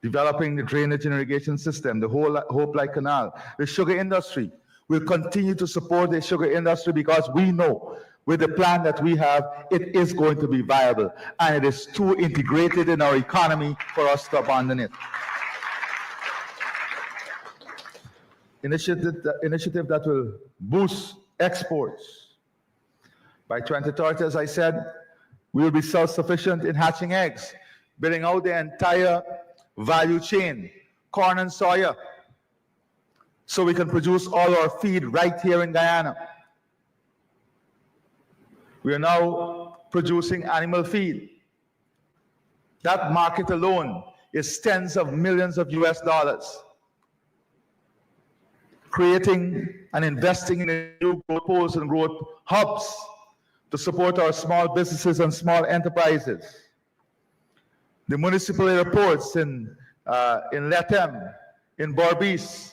developing the drainage and irrigation system, the whole Hope Light Canal, the sugar industry. We'll continue to support the sugar industry because we know with the plan that we have, it is going to be viable and it is too integrated in our economy for us to abandon it. Initiative that will boost exports. By 2030, as I said, we will be self-sufficient in hatching eggs, building out the entire value chain, corn and soya, so we can produce all our feed right here in Guyana. We are now producing animal feed. That market alone is tens of millions of US dollars. Creating and investing in new growth poles and growth hubs to support our small businesses and small enterprises. The municipal airports in Lethem, in Berbice,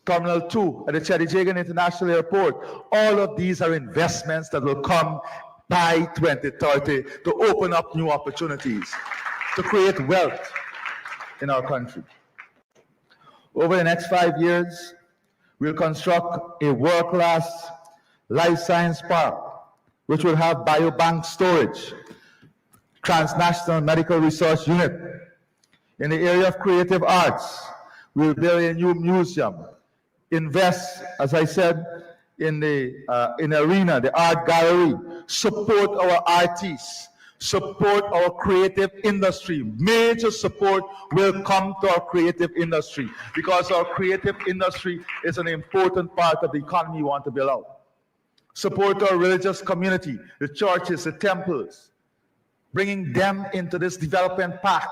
Terminal 2 at the 𝐇𝐀𝐏𝐏𝐄𝐍𝐈 International Airport. All of these are investments that will come by 2030 to open up new opportunities, to create wealth in our country. Over the next 5 years, we'll construct a world-class life science park, which will have biobank storage, transnational medical research unit. In the area of creative arts, we'll build a new museum, invest, as I said, in the arena, the art gallery, support our artists, support our creative industry. Major support will come to our creative industry because our creative industry is an important part of the economy we want to build out. Support our religious community, the churches, the temples, bringing them into this development pack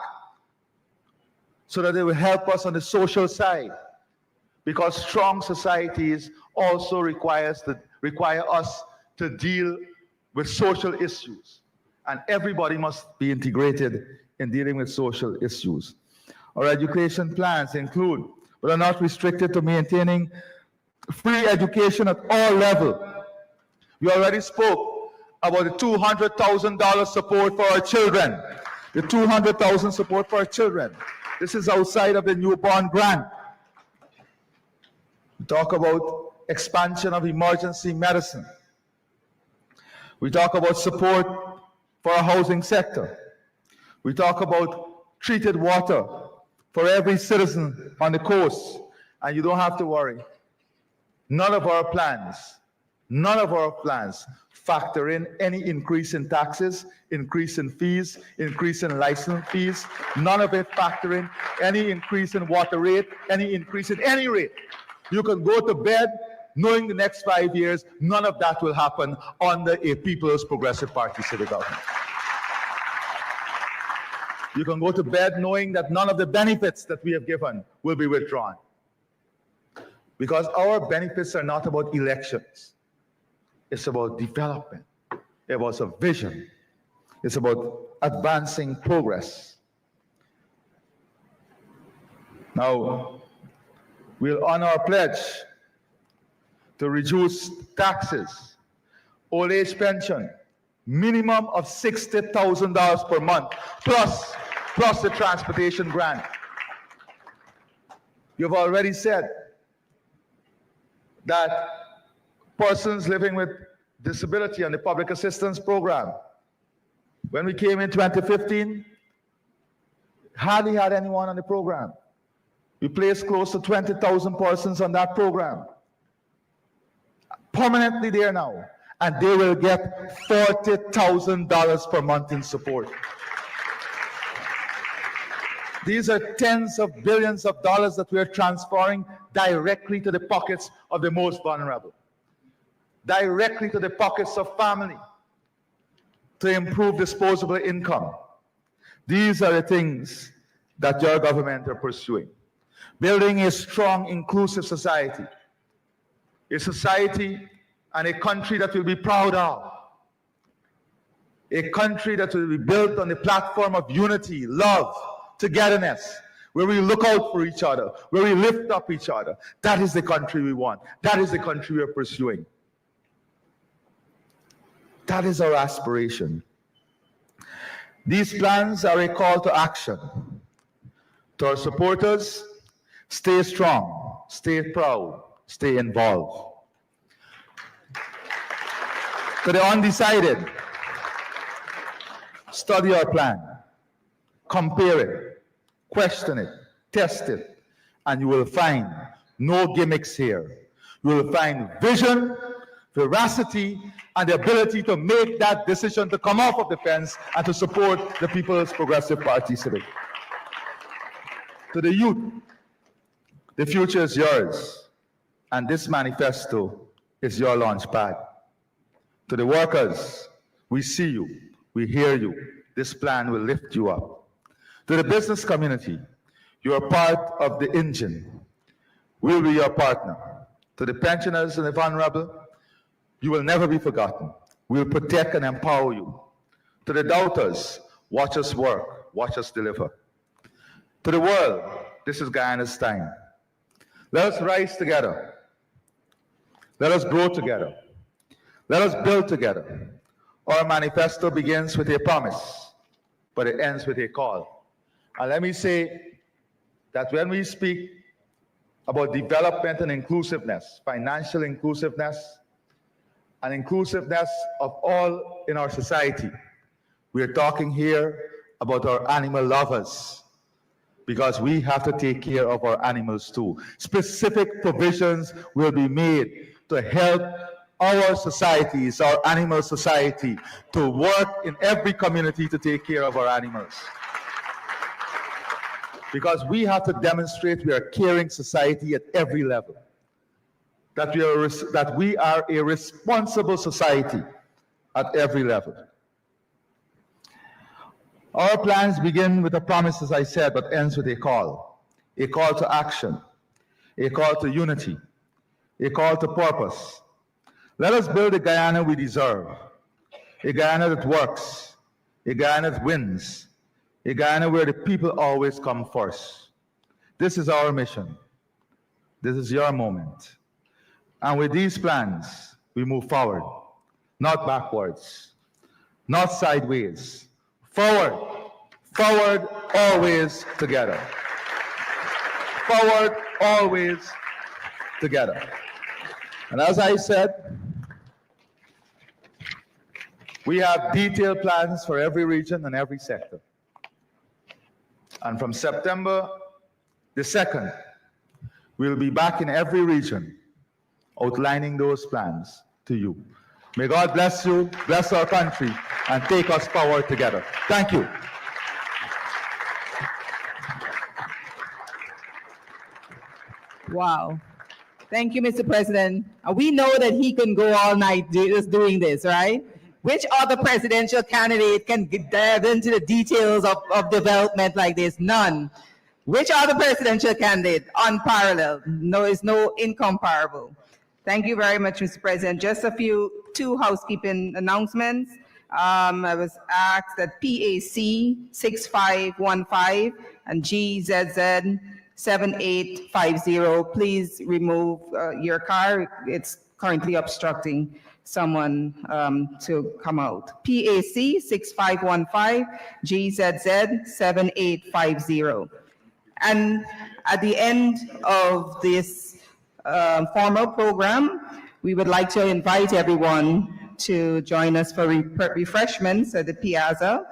so that they will help us on the social side, because strong societies also require us to deal with social issues, and everybody must be integrated in dealing with social issues. Our education plans include, but are not restricted to, maintaining free education at all levels. We already spoke about the $200,000 support for our children, the $200,000 support for our children. This is outside of the newborn grant. We talk about expansion of emergency medicine. We talk about support for our housing sector. We talk about treated water for every citizen on the coast. And you don't have to worry. None of our plans factor in any increase in taxes, increase in fees, increase in license fees. None of it factor in any increase in water rate, any increase in any rate. You can go to bed knowing the next 5 years, none of that will happen under a People's Progressive Party city government. You can go to bed knowing that none of the benefits that we have given will be withdrawn. Because our benefits are not about elections. It's about development. It was a vision. It's about advancing progress. Now, we'll honor our pledge to reduce taxes, old age pension, minimum of $60,000 per month, plus the transportation grant. You've already said that persons living with disability on the public assistance program, when we came in 2015, hardly had anyone on the program. We placed close to 20,000 persons on that program. Permanently there now, and they will get $40,000 per month in support. These are tens of billions of dollars that we are transferring directly to the pockets of the most vulnerable, directly to the pockets of family, to improve disposable income. These are the things that your government are pursuing. Building a strong, inclusive society, a society and a country that we'll be proud of, a country that will be built on the platform of unity, love, togetherness, where we look out for each other, where we lift up each other. That is the country we want. That is the country we are pursuing. That is our aspiration. These plans are a call to action. To our supporters, stay strong, stay proud, stay involved. To the undecided, study our plan, compare it, question it, test it, and you will find no gimmicks here. You will find vision, veracity, and the ability to make that decision to come off of the fence and to support the People's Progressive Party Civic. To the youth, the future is yours, and this manifesto is your launch pad. To the workers, we see you, we hear you. This plan will lift you up. To the business community, you are part of the engine. We'll be your partner. To the pensioners and the vulnerable, you will never be forgotten. We'll protect and empower you. To the doubters, watch us work, watch us deliver. To the world, this is Guyana's time. Let us rise together. Let us grow together. Let us build together. Our manifesto begins with a promise, but it ends with a call. And let me say that when we speak about development and inclusiveness, financial inclusiveness, and inclusiveness of all in our society, we are talking here about our animal lovers, because we have to take care of our animals too. Specific provisions will be made to help our societies, our animal society, to work in every community to take care of our animals. Because we have to demonstrate we are a caring society at every level. That we are a responsible society at every level. Our plans begin with a promise, as I said, but ends with a call to action, a call to unity, a call to purpose. Let us build a Guyana we deserve, a Guyana that works, a Guyana that wins, a Guyana where the people always come first. This is our mission. This is your moment. And with these plans, we move forward, not backwards, not sideways, forward, forward, always together. Forward, always together. And as I said, we have detailed plans for every region and every sector. And from September the 2nd, we'll be back in every region outlining those plans to you. May God bless you, bless our country, and take us forward together. Thank you. Wow. Thank you, Mr. President. We know that he can go all night just doing this, right? Which other presidential candidate can dive into the details of development like this? None. Which other presidential candidate? Unparalleled. No, it's no incomparable. Thank you very much, Mr. President. Just two housekeeping announcements. I was asked that PAC 6515 and GZZ 7850, please remove your car. It's currently obstructing someone to come out. PAC 6515, GZZ 7850. And at the end of this formal program, we would like to invite everyone to join us for refreshments at the Piazza.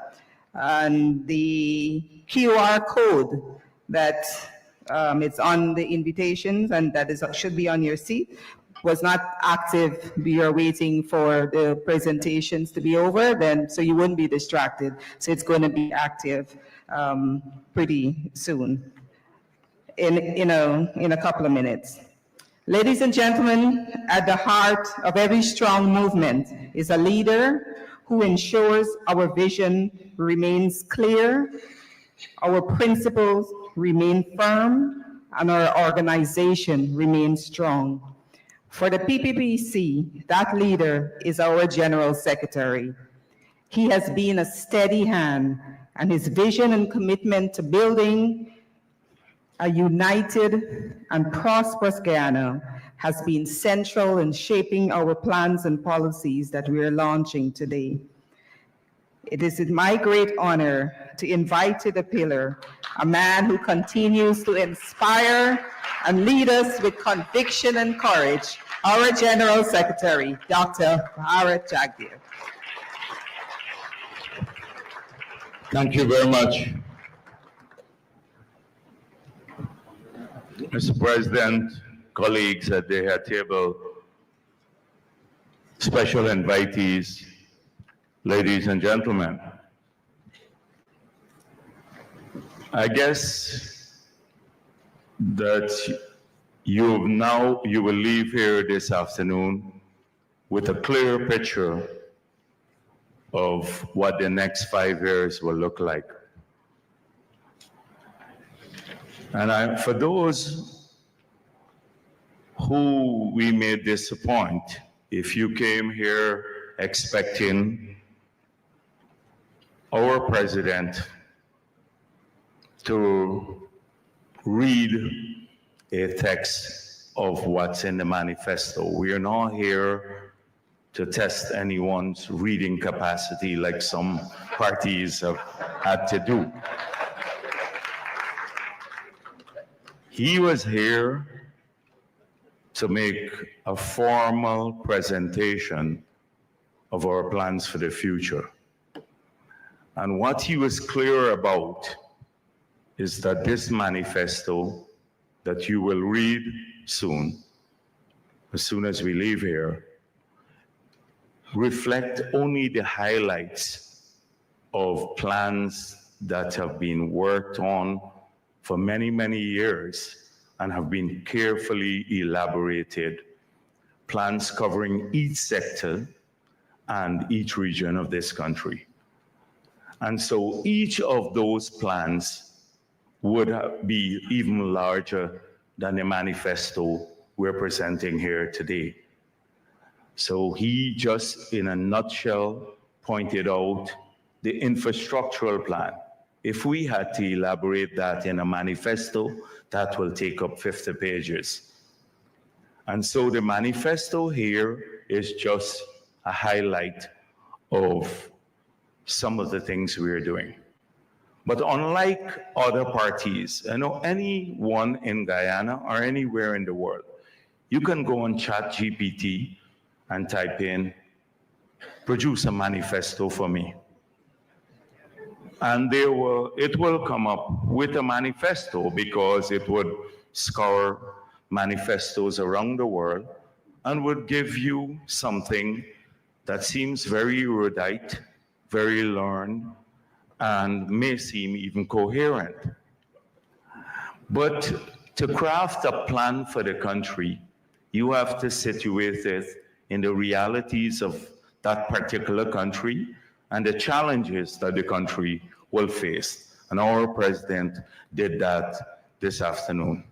And the QR code that it's on the invitations and that should be on your seat was not active. We are waiting for the presentations to be over, so you wouldn't be distracted. So it's going to be active pretty soon, in a couple of minutes. Ladies and gentlemen, at the heart of every strong movement is a leader who ensures our vision remains clear, our principles remain firm, and our organization remains strong. For the PPPC, that leader is our General Secretary. He has been a steady hand, and his vision and commitment to building a united and prosperous Guyana has been central in shaping our plans and policies that we are launching today. It is my great honor to invite to the pillar a man who continues to inspire and lead us with conviction and courage, our General Secretary, Dr. Bharat Jagdev. Thank you very much. Mr. President, colleagues at the head table, special invitees, ladies and gentlemen. I guess that you will leave here this afternoon with a clear picture of what the next 5 years will look like. And for those who we may disappoint, if you came here expecting our president to read a text of what's in the manifesto, we are not here to test anyone's reading capacity like some parties have had to do. He was here to make a formal presentation of our plans for the future. And what he was clear about is that this manifesto that you will read soon, as soon as we leave here, reflect only the highlights of plans that have been worked on for many, many years and have been carefully elaborated, plans covering each sector and each region of this country. And so each of those plans would be even larger than the manifesto we're presenting here today. So he just, in a nutshell, pointed out the infrastructural plan. If we had to elaborate that in a manifesto, that will take up 50 pages. And so the manifesto here is just a highlight of some of the things we are doing. But unlike other parties, anyone in Guyana or anywhere in the world, you can go on ChatGPT and type in, produce a manifesto for me. And it will come up with a manifesto because it would scour manifestos around the world and would give you something that seems very erudite, very learned, and may seem even coherent. But to craft a plan for the country, you have to situate it in the realities of that particular country and the challenges that the country will face. And our president did that this afternoon.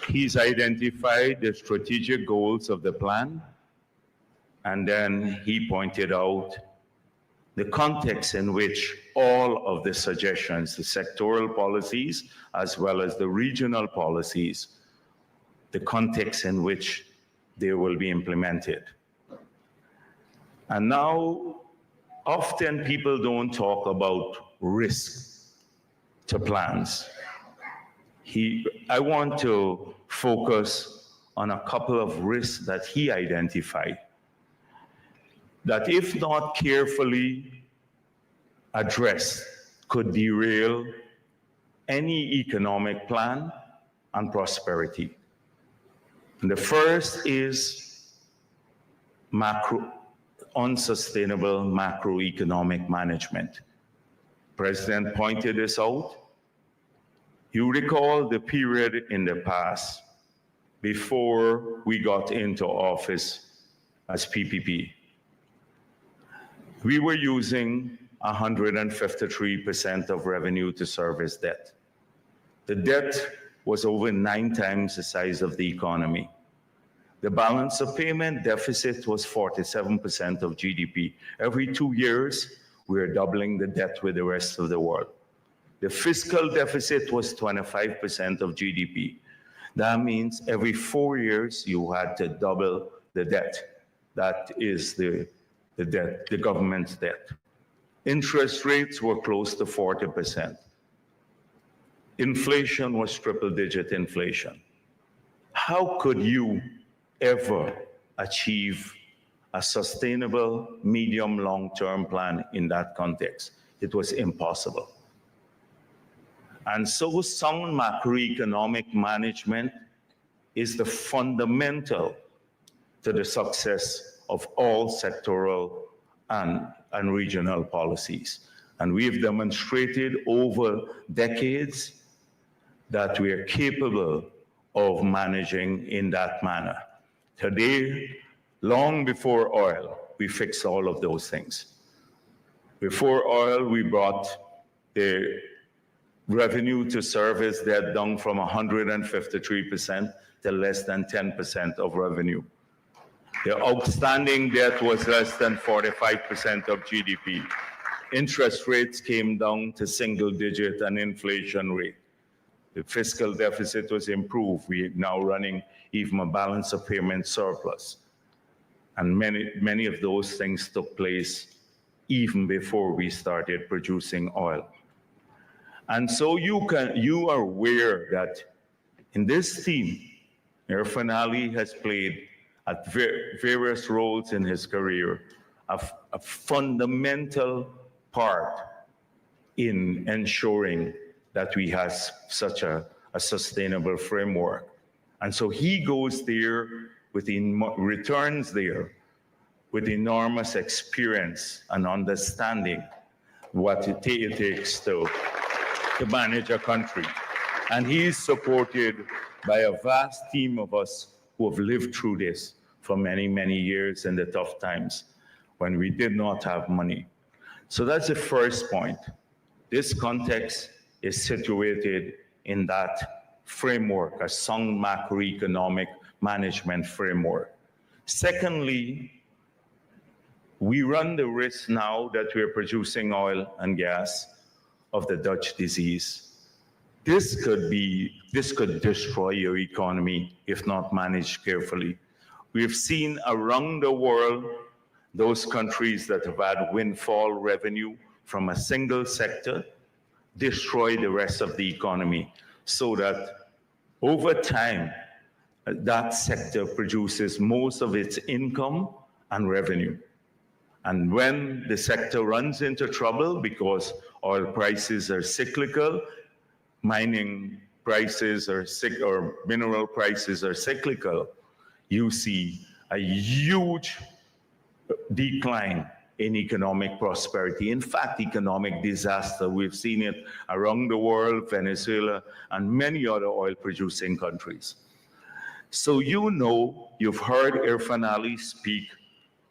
He's identified the strategic goals of the plan, and then he pointed out the context in which all of the suggestions, the sectoral policies, as well as the regional policies, the context in which they will be implemented. And now, often people don't talk about risk to plans. I want to focus on a couple of risks that he identified, that if not carefully addressed, could derail any economic plan and prosperity. And the first is unsustainable macroeconomic management. President pointed this out. You recall the period in the past before we got into office as PPP. We were using 153% of revenue to service debt. The debt was over 9 times the size of the economy. The balance of payment deficit was 47% of GDP. Every 2 years, we are doubling the debt with the rest of the world. The fiscal deficit was 25% of GDP. That means every 4 years, you had to double the debt. That is the debt, the government's debt. Interest rates were close to 40%. Inflation was triple-digit inflation. How could you ever achieve a sustainable medium long-term plan in that context? It was impossible. And so sound macroeconomic management is the fundamental to the success of all sectoral and regional policies. And we've demonstrated over decades that we are capable of managing in that manner. Today, long before oil, we fixed all of those things. Before oil, we brought the revenue to service debt down from 153% to less than 10% of revenue. The outstanding debt was less than 45% of GDP. Interest rates came down to single-digit and inflation rate. The fiscal deficit was improved. We're now running even a balance of payment surplus. And many of those things took place even before we started producing oil. And so you are aware that in this team, Irfaan Ali has played at various roles in his career a fundamental part in ensuring that we have such a sustainable framework. And so he goes there returns there with enormous experience and understanding what it takes to manage a country. And he's supported by a vast team of us who have lived through this for many, many years in the tough times when we did not have money. So that's the first point. This context is situated in that framework, a sound macroeconomic management framework. Secondly, we run the risk now that we're producing oil and gas of the Dutch disease. This could destroy your economy if not managed carefully. We've seen around the world those countries that have had windfall revenue from a single sector destroy the rest of the economy, so that over time, that sector produces most of its income and revenue. And when the sector runs into trouble because oil prices are cyclical, mining prices or mineral prices are cyclical, you see a huge decline in economic prosperity. In fact, economic disaster. We've seen it around the world, Venezuela, and many other oil-producing countries. So you've heard Irfaan Ali speak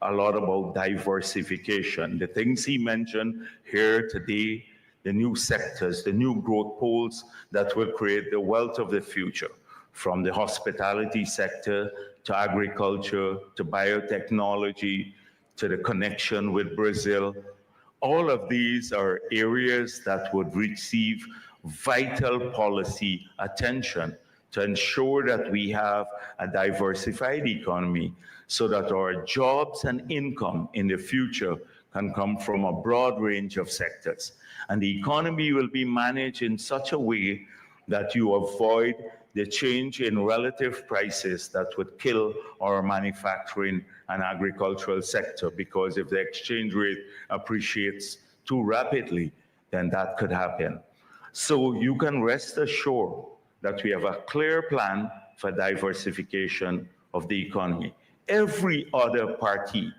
a lot about diversification. The things he mentioned here today, the new sectors, the new growth poles that will create the wealth of the future, from the hospitality sector to agriculture to biotechnology to the connection with Brazil. All of these are areas that would receive vital policy attention to ensure that we have a diversified economy so that our jobs and income in the future can come from a broad range of sectors. And the economy will be managed in such a way that you avoid the change in relative prices that would kill our manufacturing and agricultural sector, because if the exchange rate appreciates too rapidly, then that could happen. So you can rest assured that we have a clear plan for diversification of the economy. Every other party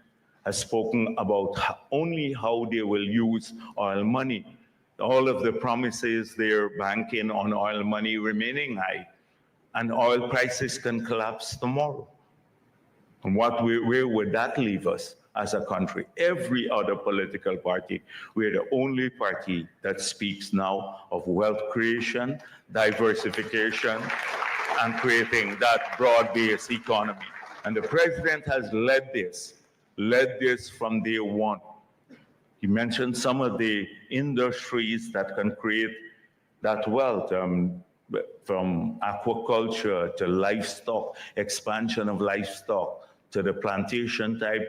has spoken about only how they will use oil money. All of the promises they're banking on oil money remaining high, and oil prices can collapse tomorrow. And where would that leave us as a country? Every other political party, we're the only party that speaks now of wealth creation, diversification, and creating that broad-based economy. And the president has led this from day one. He mentioned some of the industries that can create that wealth, from aquaculture to livestock, expansion of livestock, to the plantation type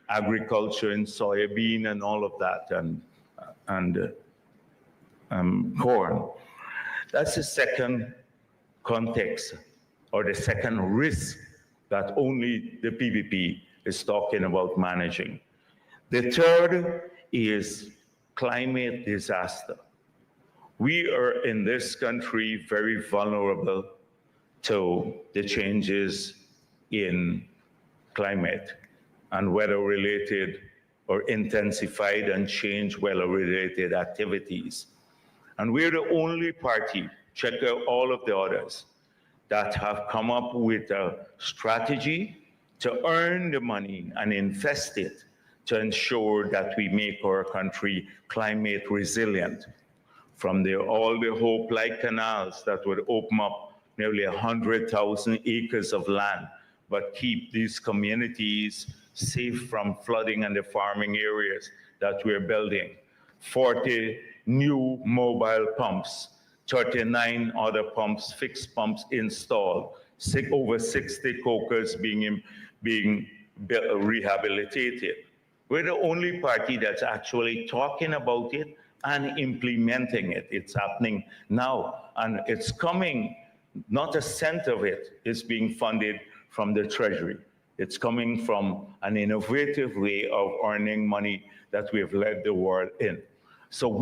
agriculture in soybean and all of that, and corn. That's the second context, or the second risk that only the PPP is talking about managing. The third is climate disaster. We are in this country very vulnerable to the changes in climate and weather-related or intensified and changed weather-related activities. And we're the only party, check out all of the others, that have come up with a strategy to earn the money and invest it to ensure that we make our country climate resilient. From all the Hope-like canals that would open up nearly 100,000 acres of land, but keep these communities safe from flooding and the farming areas that we're building. 40 new mobile pumps, 39 other pumps, fixed pumps installed, over 60 cokers being rehabilitated. We're the only party that's actually talking about it and implementing it. It's happening now, and it's coming, not a cent of it is being funded from the Treasury. It's coming from an innovative way of earning money that we've led the world in. So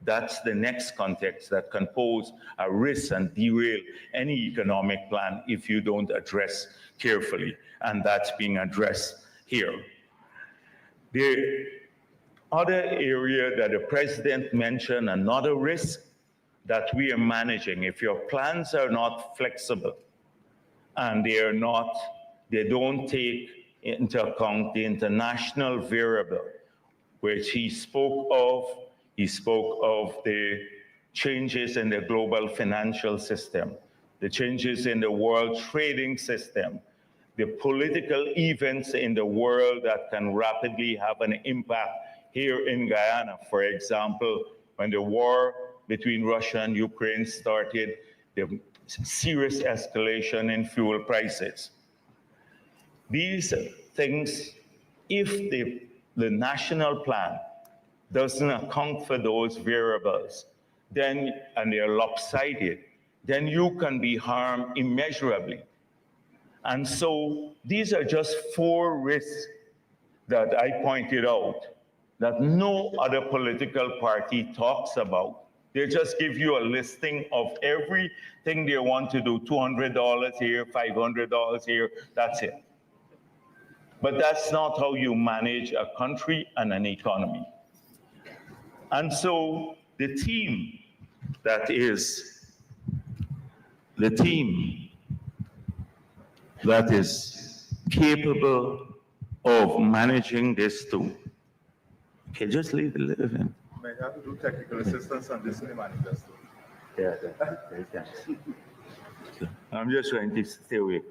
that's the next context that can pose a risk and derail any economic plan if you don't address carefully, and that's being addressed here. The other area that the president mentioned, another risk that we are managing, if your plans are not flexible and they don't take into account the international variable, which he spoke of the changes in the global financial system, the changes in the world trading system, the political events in the world that can rapidly have an impact here in Guyana. For example, when the war between Russia and Ukraine started, the serious escalation in fuel prices. These things, if the national plan doesn't account for those variables, and they're lopsided, then you can be harmed immeasurably. And so these are just 4 risks that I pointed out that no other political party talks about. They just give you a listing of everything they want to do, $200 here, $500 here, that's it. But that's not how you manage a country and an economy. And so the team that is capable of managing this too. Okay, just leave the living. May have to do technical assistance on this in the manifesto. Yeah, thanks. I'm just trying to stay awake.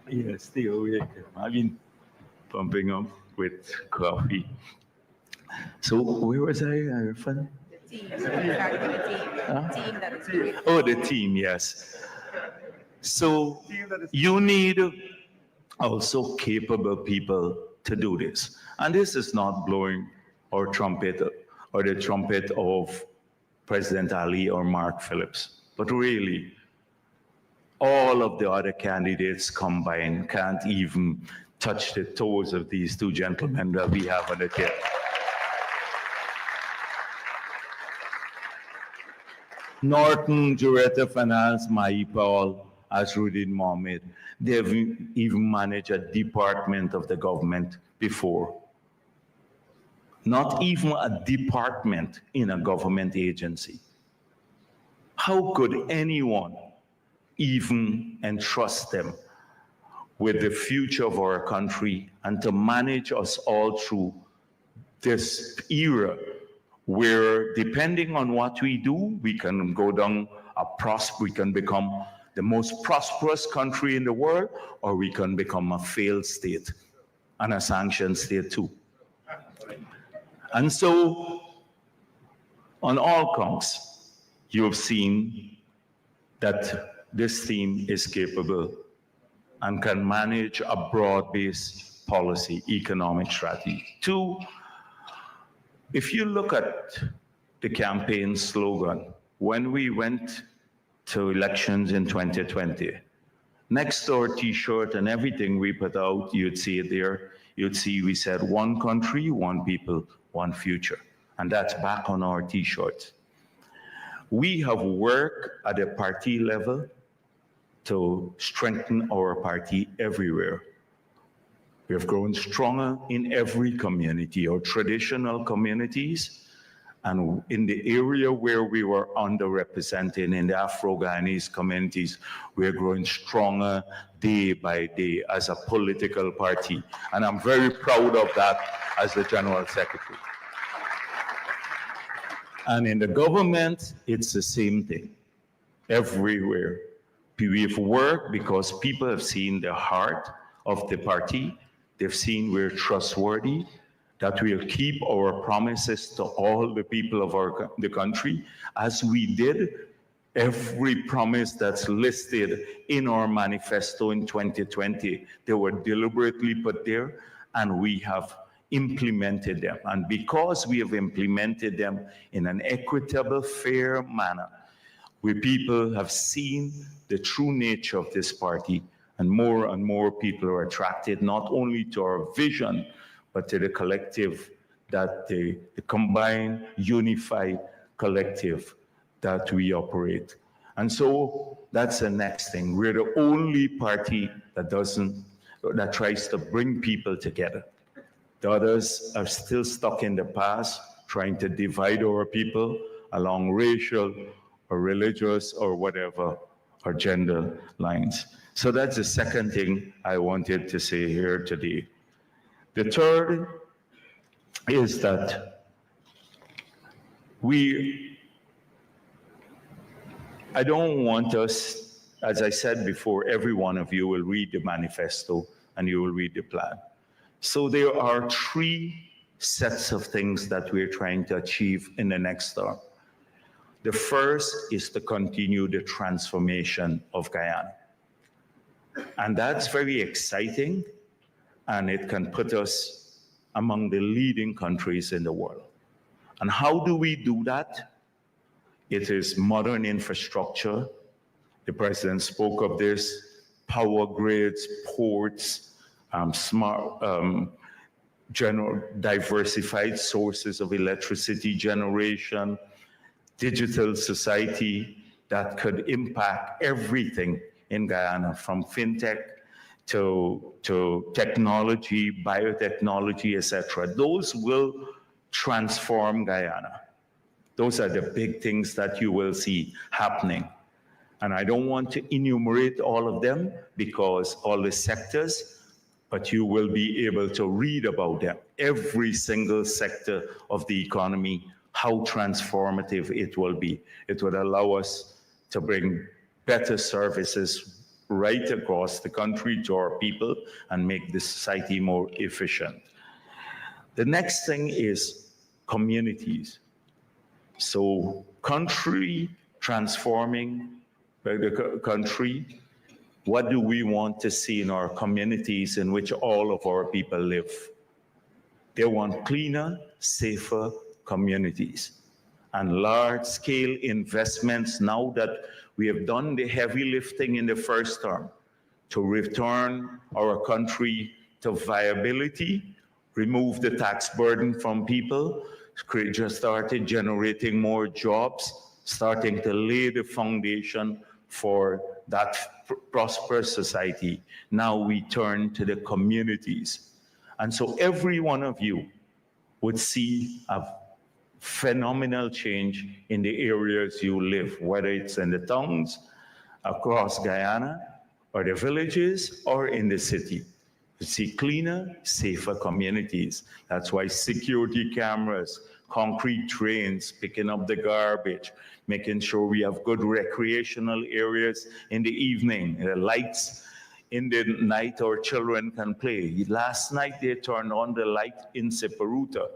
Yeah, stay awake. I've been pumping up with coffee. So where was I? Fun? The team. Team that is doing. Oh, the team, yes. So you need also capable people to do this. And this is not blowing our trumpet or the trumpet of President Ali or Mark Phillips, but really all of the other candidates combined can't even touch the toes of these 2 gentlemen that we have on the table. Norton, Juretta Finance, Mai Paul, as Rudin Mohammed. They've even managed a department of the government before. Not even a department in a government agency. How could anyone even entrust them with the future of our country and to manage us all through this era where, depending on what we do, we can go down we can become the most prosperous country in the world, or we can become a failed state and a sanctioned state too. And so, on all counts, you have seen that this team is capable and can manage a broad-based policy, economic strategy. Two, if you look at the campaign slogan, when we went to elections in 2020, next to our T-shirt and everything we put out, you'd see it there. You'd see we said, one country, one people, one future. And that's back on our T-shirts. We have worked at a party level to strengthen our party everywhere. We have grown stronger in every community, our traditional communities, and in the area where we were underrepresented, in the Afro-Guyanese communities, we're growing stronger day by day as a political party. And I'm very proud of that as the General Secretary. And in the government, it's the same thing, everywhere. We've worked because people have seen the heart of the party. They've seen we're trustworthy, that we'll keep our promises to all the people of the country, as we did every promise that's listed in our manifesto in 2020. They were deliberately put there, and we have implemented them. And because we have implemented them in an equitable, fair manner, where people have seen the true nature of this party, and more people are attracted not only to our vision, but to the collective, that the combined, unified collective that we operate. And so that's the next thing. We're the only party that tries to bring people together. The others are still stuck in the past, trying to divide our people along racial or religious or whatever, or gender lines. So that's the second thing I wanted to say here today. The third is that I don't want us, as I said before, every one of you will read the manifesto and you will read the plan. So there are three sets of things that we're trying to achieve in the next term. The first is to continue the transformation of Guyana. And that's very exciting, and it can put us among the leading countries in the world. And how do we do that? It is modern infrastructure. The president spoke of this: power grids, ports, smart, general diversified sources of electricity generation, digital society that could impact everything in Guyana, from fintech to technology, biotechnology, etc. Those will transform Guyana. Those are the big things that you will see happening. And I don't want to enumerate all of them, because all the sectors, but you will be able to read about them. Every single sector of the economy, how transformative it will be. It would allow us to bring better services right across the country to our people and make the society more efficient. The next thing is communities. So country transforming the country, what do we want to see in our communities in which all of our people live? They want cleaner, safer communities, and large-scale investments now that we have done the heavy lifting in the first term to return our country to viability, remove the tax burden from people, just started generating more jobs, starting to lay the foundation for that prosperous society, now we turn to the communities. And so every one of you would see a phenomenal change in the areas you live, whether it's in the towns, across Guyana, or the villages, or in the city. You see cleaner, safer communities. That's why security cameras, concrete drains, picking up the garbage, making sure we have good recreational areas in the evening, the lights in the night our children can play. Last night they turned on the light in Siparuta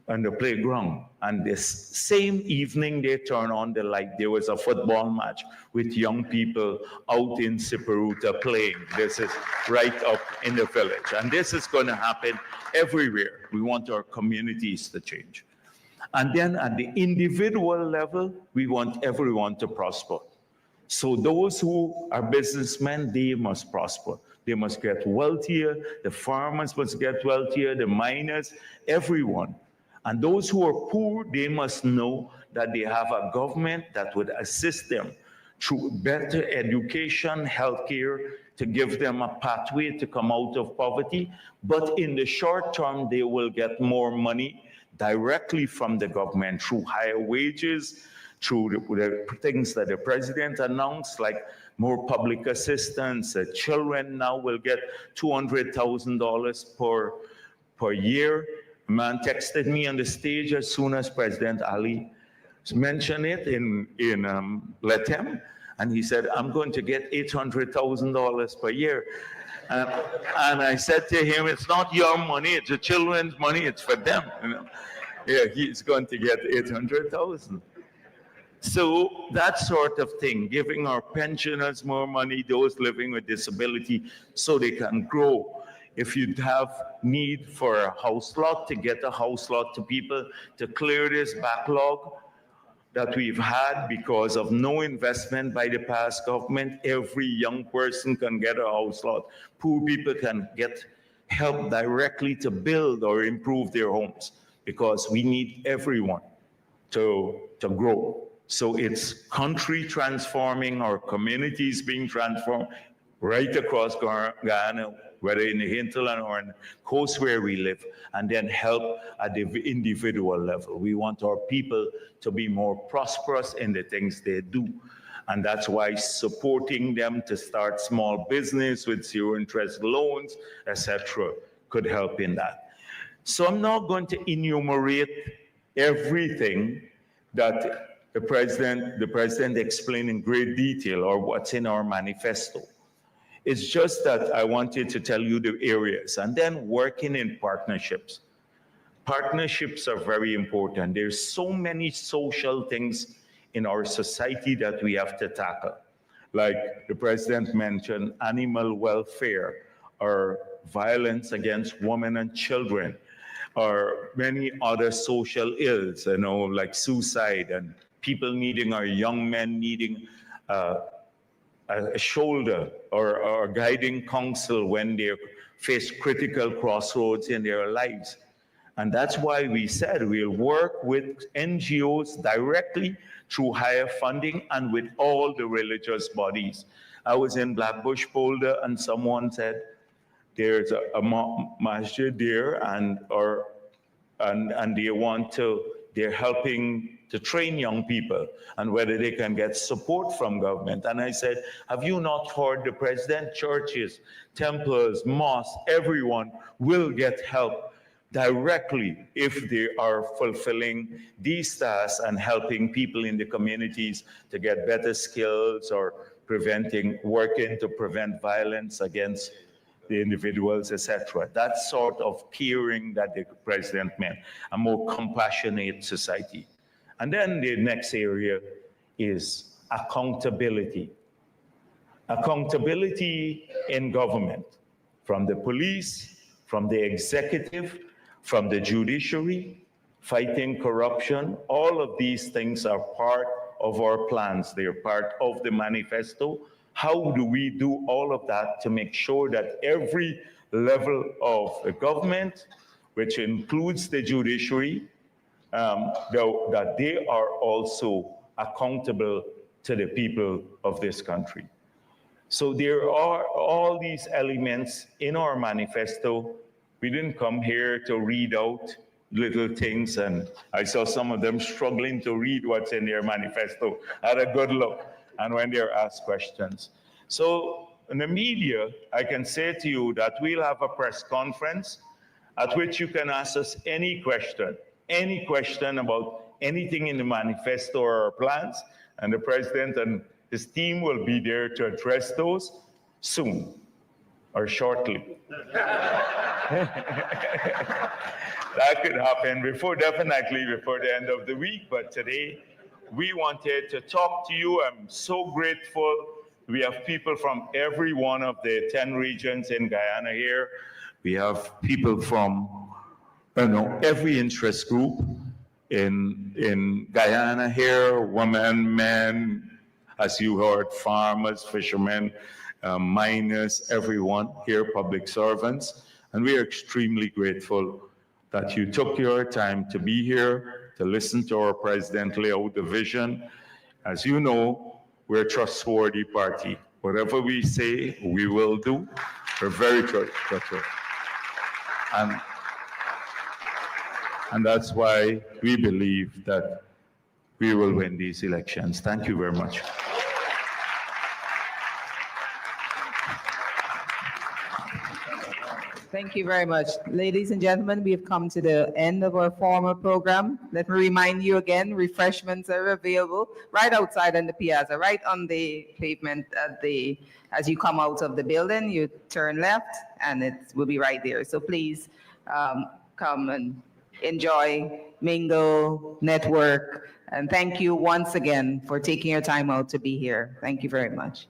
on the playground, and this same evening they turned on the light. There was a football match with young people out in Siparuta playing. This is right up in the village, and this is going to happen everywhere. We want our communities to change. And then at the individual level, we want everyone to prosper. So those who are businessmen, they must prosper. They must get wealthier. The farmers must get wealthier, the miners, everyone. And those who are poor, they must know that they have a government that would assist them through better education, healthcare, to give them a pathway to come out of poverty. But in the short term, they will get more money directly from the government through higher wages, through the things that the president announced, like more public assistance. Children now will get $200,000 per year. A man texted me on the stage as soon as President Ali mentioned it in Letem, and he said, I'm going to get $800,000 per year. And I said to him, it's not your money, it's the children's money, it's for them. You know? Yeah, he's going to get 800,000. So that sort of thing, giving our pensioners more money, those living with disability, so they can grow. If you have need for a house lot, to get a house lot to people, to clear this backlog that we've had because of no investment by the past government, every young person can get a house lot. Poor people can get help directly to build or improve their homes, because we need everyone to grow. So it's country transforming, our communities being transformed right across Guyana, whether in the hinterland or in the coast where we live, and then help at the individual level. We want our people to be more prosperous in the things they do. And that's why supporting them to start small business with zero interest loans, etc., could help in that. So I'm not going to enumerate everything that the president explained in great detail, or what's in our manifesto. It's just that I wanted to tell you the areas, and then working in partnerships. Partnerships are very important. There's so many social things in our society that we have to tackle. Like the president mentioned, animal welfare, or violence against women and children, or many other social ills, you know, like suicide, and people needing, our young men needing a shoulder or guiding counsel when they face critical crossroads in their lives. And that's why we said we'll work with NGOs directly through higher funding and with all the religious bodies. I was in Blackbush Boulder, and someone said there's a masjid there, and they're helping to train young people, and whether they can get support from government. And I said, have you not heard the president? Churches, temples, mosques, everyone will get help directly if they are fulfilling these tasks and helping people in the communities to get better skills, or working to prevent violence against the individuals, etc. That sort of caring that the president meant, a more compassionate society. And then the next area is accountability. Accountability in government, from the police, from the executive, from the judiciary, fighting corruption. All of these things are part of our plans. They're part of the manifesto. How do we do all of that to make sure that every level of the government, which includes the judiciary, that they are also accountable to the people of this country? So there are all these elements in our manifesto. We didn't come here to read out little things, and I saw some of them struggling to read what's in their manifesto. I had a good look, and when they're asked questions. So in the media, I can say to you that we'll have a press conference at which you can ask us any question about anything in the manifesto or our plans, and the president and his team will be there to address those soon or shortly. That could happen definitely before the end of the week, but today we wanted to talk to you. I'm so grateful. We have people from every one of the 10 regions in Guyana here. We have people from every interest group in Guyana here, women, men, as you heard, farmers, fishermen, miners, everyone here, public servants. And we are extremely grateful that you took your time to be here, to listen to our president lay out the vision. As you know, we're a trustworthy party. Whatever we say, we will do. We're very trustworthy. And that's why we believe that we will win these elections. Thank you very much. Thank you very much. Ladies and gentlemen, we have come to the end of our formal program. Let me remind you again, refreshments are available right outside on the piazza, right on the pavement as you come out of the building, you turn left and it will be right there. So please come and enjoy, mingle, network, and thank you once again for taking your time out to be here. Thank you very much.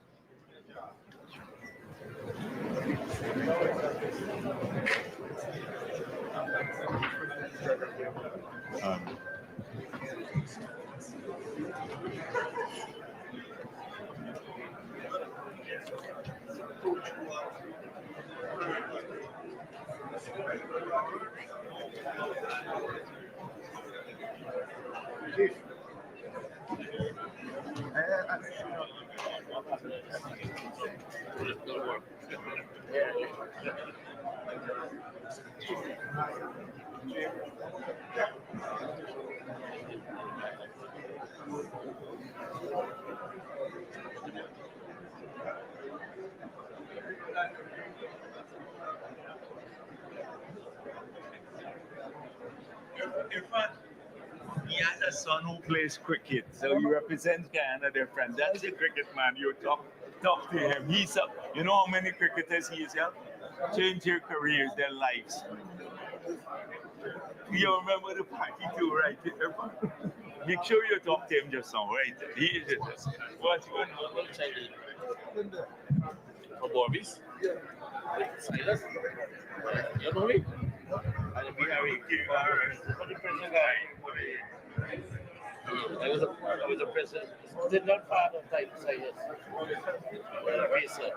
He has a son who plays cricket, so he represents Guyana, their friend. That's a cricket man. You talk to him. He's you know how many cricketers he has helped change their careers, their lives. You remember the party too, right? Make sure you talk to him just now, right? He is just what's going on? For Boris? Silas? You know me? And we have a different guy. I was a president. Did not father type Silas. Racer.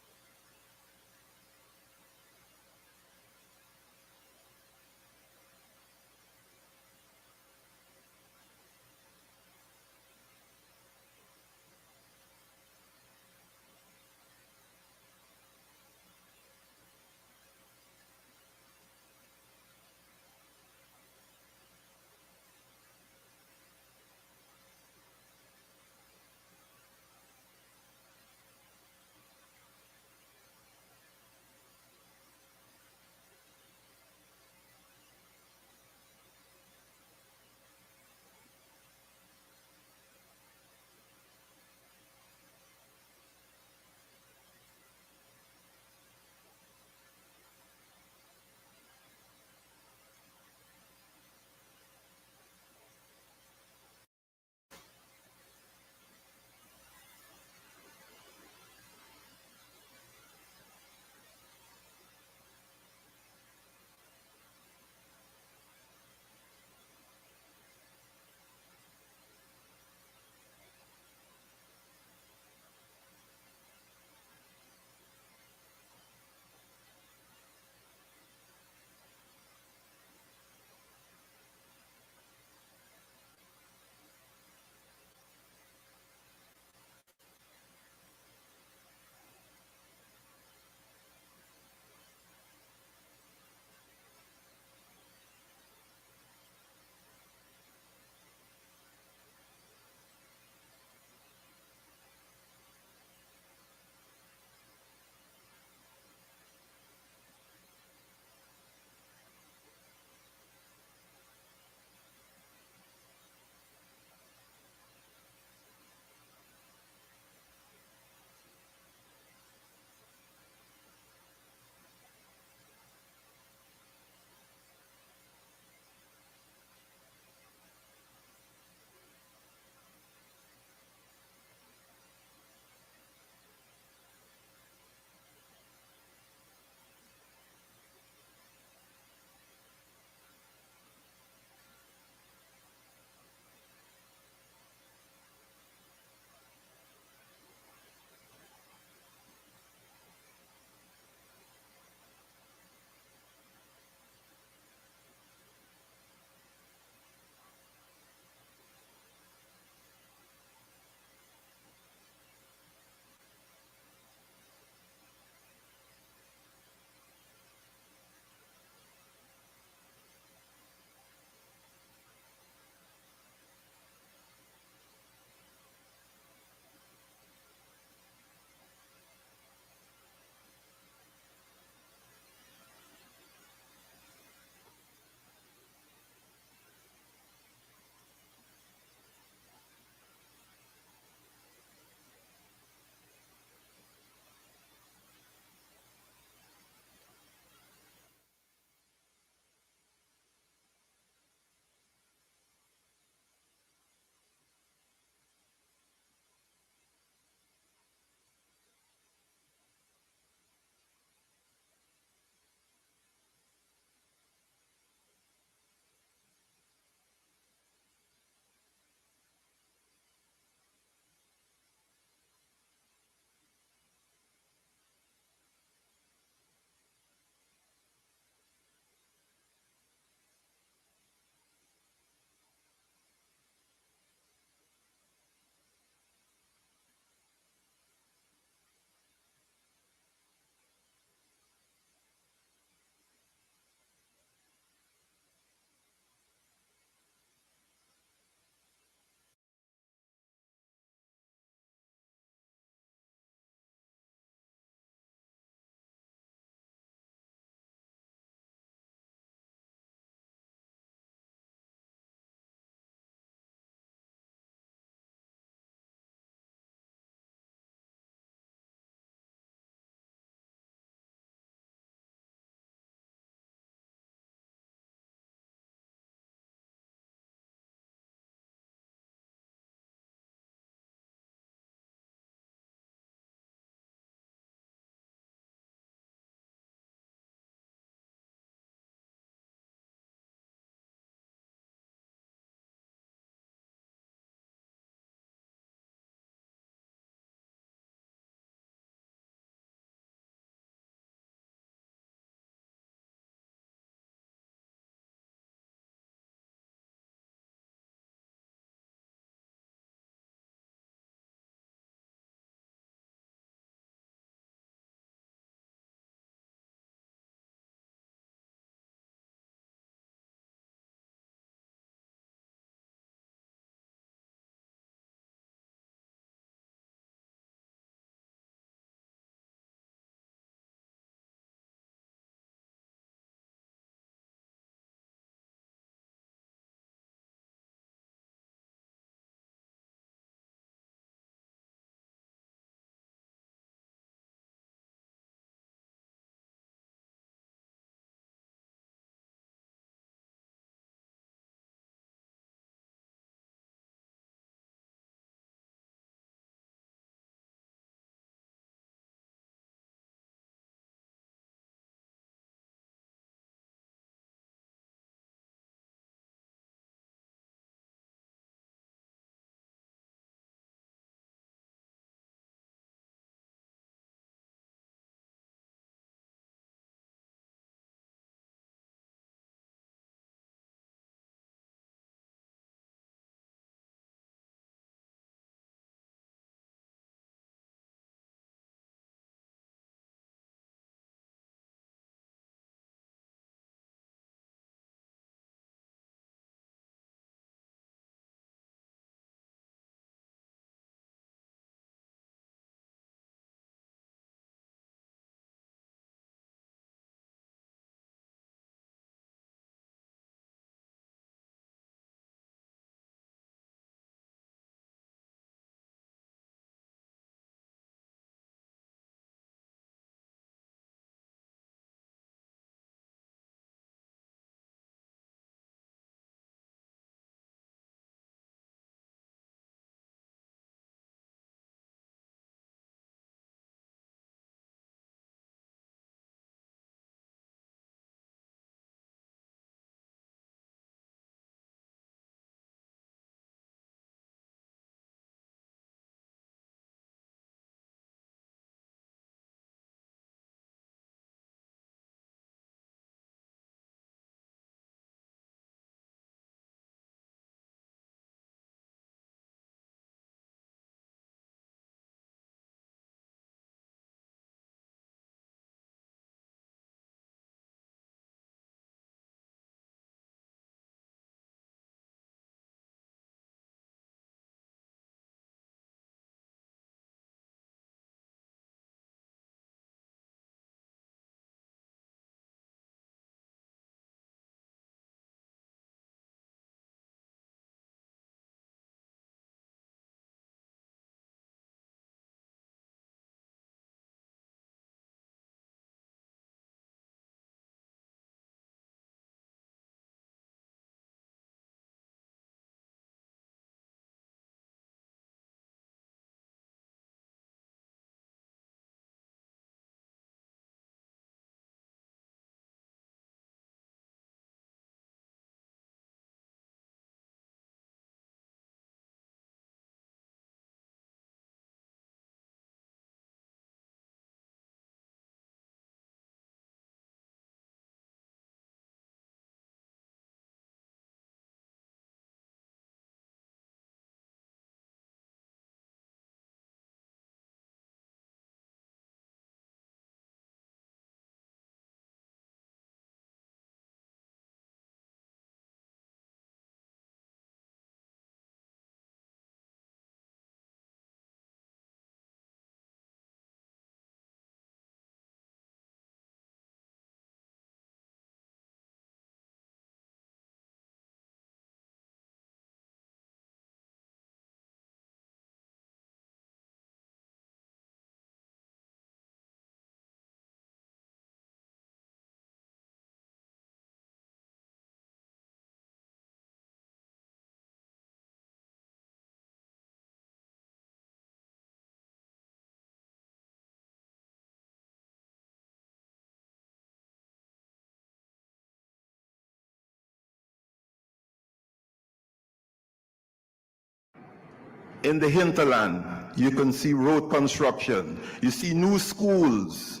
in the hinterland, you can see road construction. You see new schools,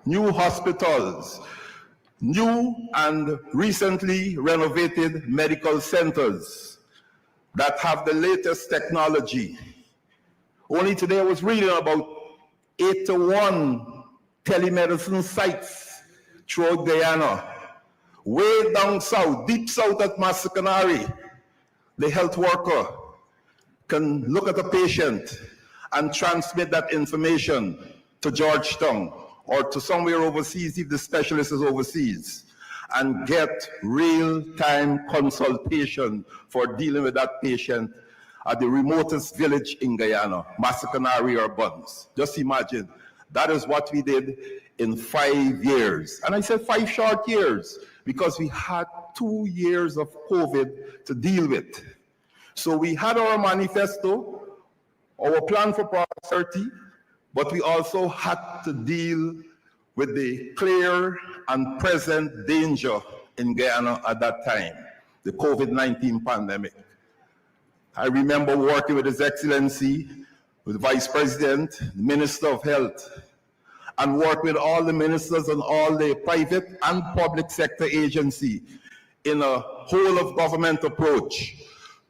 new hospitals, new and recently renovated medical centers that have the latest technology. Only today I was reading about 81 telemedicine sites throughout Guyana. Way down south, deep south at Macroeconomic, the health worker can look at a patient and transmit that information to Georgetown or to somewhere overseas if the specialist is overseas, and get real-time consultation for dealing with that patient at the remotest village in Guyana, Macroeconomic or Buns. Just imagine, that is what we did in 5 years. And I said 5 short years because we had 2 years of COVID to deal with. So we had our manifesto, our plan for prosperity, but we also had to deal with the clear and present danger in Guyana at that time, the COVID-19 pandemic. I remember working with His Excellency, with the Vice President, the Minister of Health, and work with all the ministers and all the private and public sector agency in a whole of government approach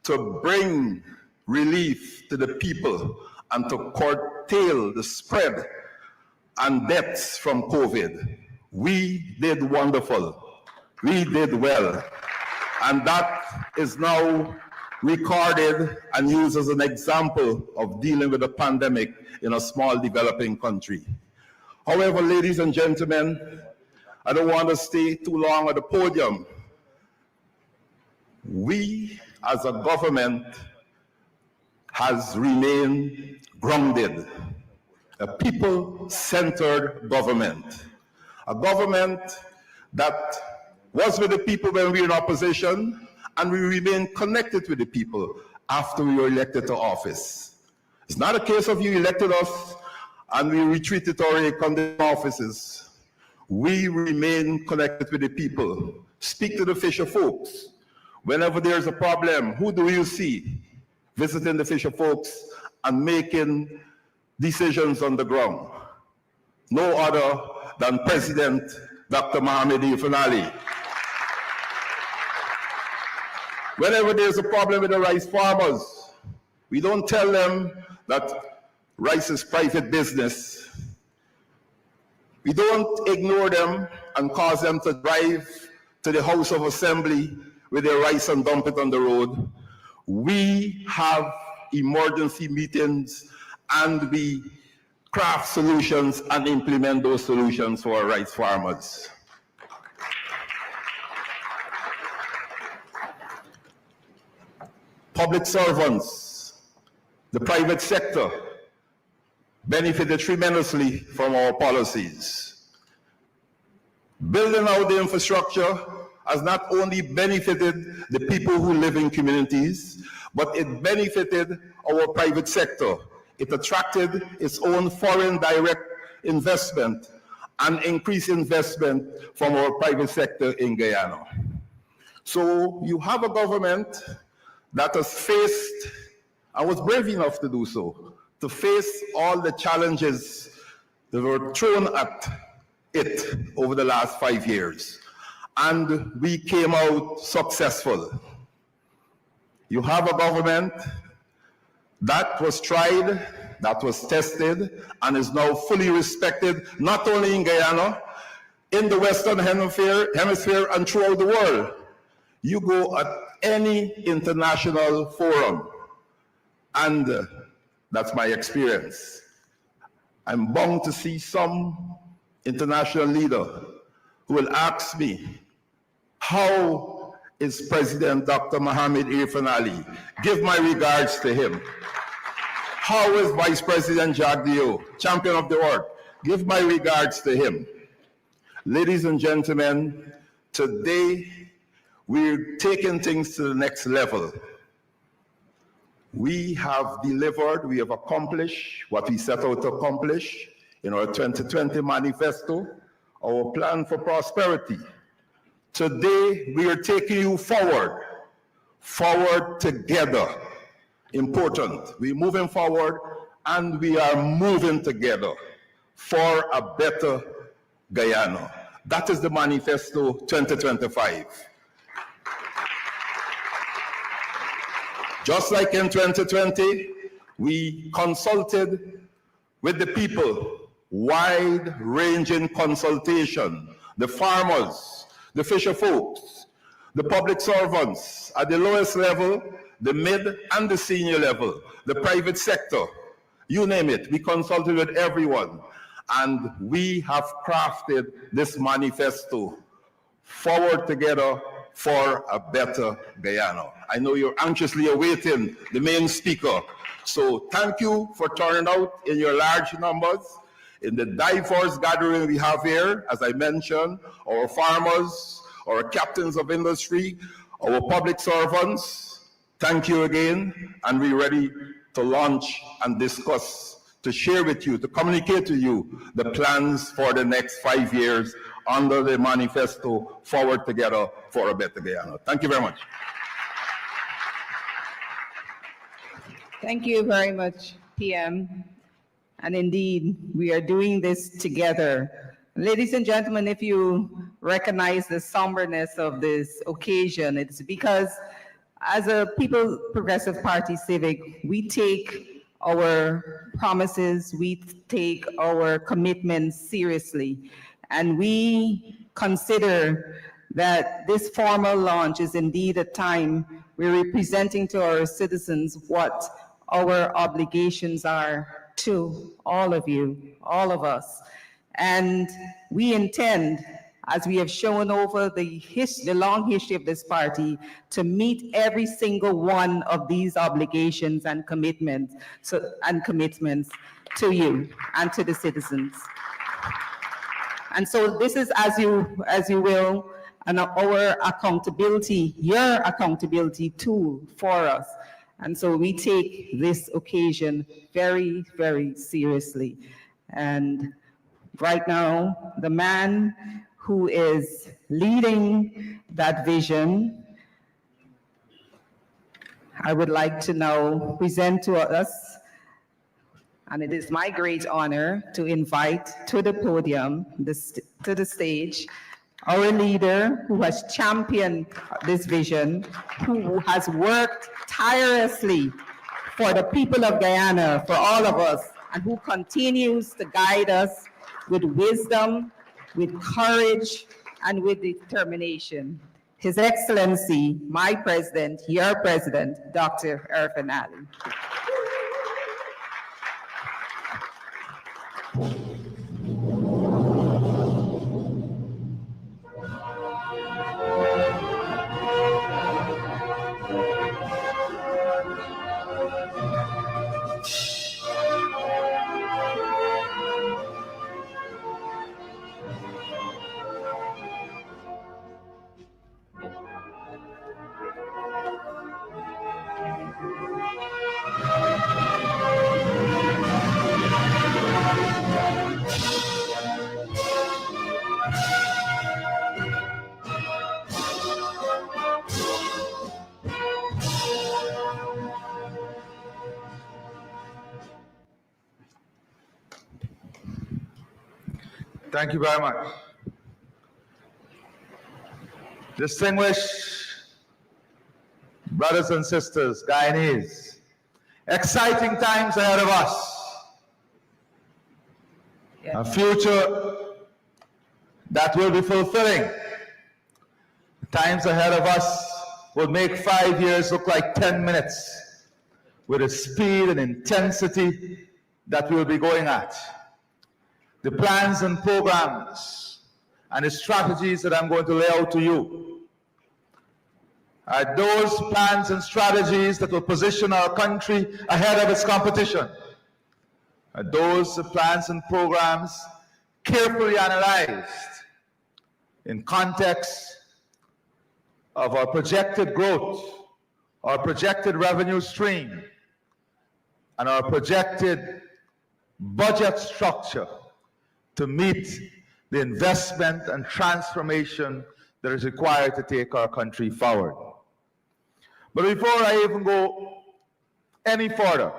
to bring relief to the people and to curtail the spread and deaths from COVID. We did wonderful. We did well. And that is now recorded and used as an example of dealing with a pandemic in a small developing country. However, ladies and gentlemen, I don't want to stay too long at the podium. We, as a government, has remained grounded, a people-centered government, a government that was with the people when we were in opposition, and we remain connected with the people after we were elected to office. It's not a case of you elected us and we retreated to our condemned offices. We remain connected with the people. Speak to the fisher folks. Whenever there's a problem, who do you see? Visiting the fisher folks and making decisions on the ground. No other than President Dr. Mohamed Ifan. Whenever there's a problem with the rice farmers, we don't tell them that rice is private business. We don't ignore them and cause them to drive to the House of Assembly with their rice and dump it on the road. We have emergency meetings and we craft solutions and implement those solutions for our rice farmers. Public servants, the private sector, benefited tremendously from our policies. Building out the infrastructure has not only benefited the people who live in communities, but it benefited our private sector. It attracted its own foreign direct investment and increased investment from our private sector in Guyana. So you have a government that has faced, and was brave enough to do so, to face all the challenges that were thrown at it over the last 5 years. And we came out successful. You have a government that was tried, that was tested, and is now fully respected, not only in Guyana, in the Western Hemisphere and throughout the world. You go at any international forum, and that's my experience. I'm bound to see some international leader who will ask me, how is President Dr. Mohamed Ifan? Give my regards to him. How is Vice President Jacques Dio, champion of the world? Give my regards to him. Ladies and gentlemen, today we're taking things to the next level. We have delivered, we have accomplished what we set out to accomplish in our 2020 manifesto, our plan for prosperity. Today, we are taking you forward together. important. We're moving forward and we are moving together for a better Guyana. That is the Manifesto 2025. Just like in 2020, we consulted with the people, wide-ranging consultation, the farmers, the fisher folks, the public servants at the lowest level, the mid and the senior level, the private sector, you name it. We consulted with everyone, and we have crafted this manifesto, Forward Together for a Better Guyana. I know you're anxiously awaiting the main speaker. So thank you for turning out in your large numbers. In the diverse gathering we have here, as I mentioned, our farmers, our captains of industry, our public servants, thank you again, and we're ready to launch and discuss, to share with you, to communicate to you the plans for the next 5 years under the Manifesto Forward Together for a Better Guyana. Thank you very much. Thank you very much, PM. And indeed, we are doing this together. Ladies and gentlemen, if you recognize the somberness of this occasion, it's because as a People Progressive Party Civic, we take our promises, we take our commitments seriously, and we consider that this formal launch is indeed a time we're representing to our citizens what our obligations are to all of you, all of us. And we intend, as we have shown over the long history of this party, to meet every single one of these obligations and commitments, to you and to the citizens. And so this is, as you will, our accountability, your accountability tool for us. And so we take this occasion very, very seriously. And right now, the man who is leading that vision, I would like to now present to us, and it is my great honor to invite to the podium, to the stage, our leader who has championed this vision, who has worked tirelessly for the people of Guyana, for all of us, and who continues to guide us with wisdom, with courage, and with determination. His Excellency, my President, your President, Dr. Irfan Ali. Thank you very much. Distinguished brothers and sisters, Guyanese, exciting times ahead of us. A future that will be fulfilling. The times ahead of us will make 5 years look like 10 minutes with the speed and intensity that we'll be going at. The plans and programs and the strategies that I'm going to lay out to you are those plans and strategies that will position our country ahead of its competition. Are those plans and programs carefully analyzed in context of our projected growth, our projected revenue stream, and our projected budget structure to meet the investment and transformation that is required to take our country forward. But before I even go any further.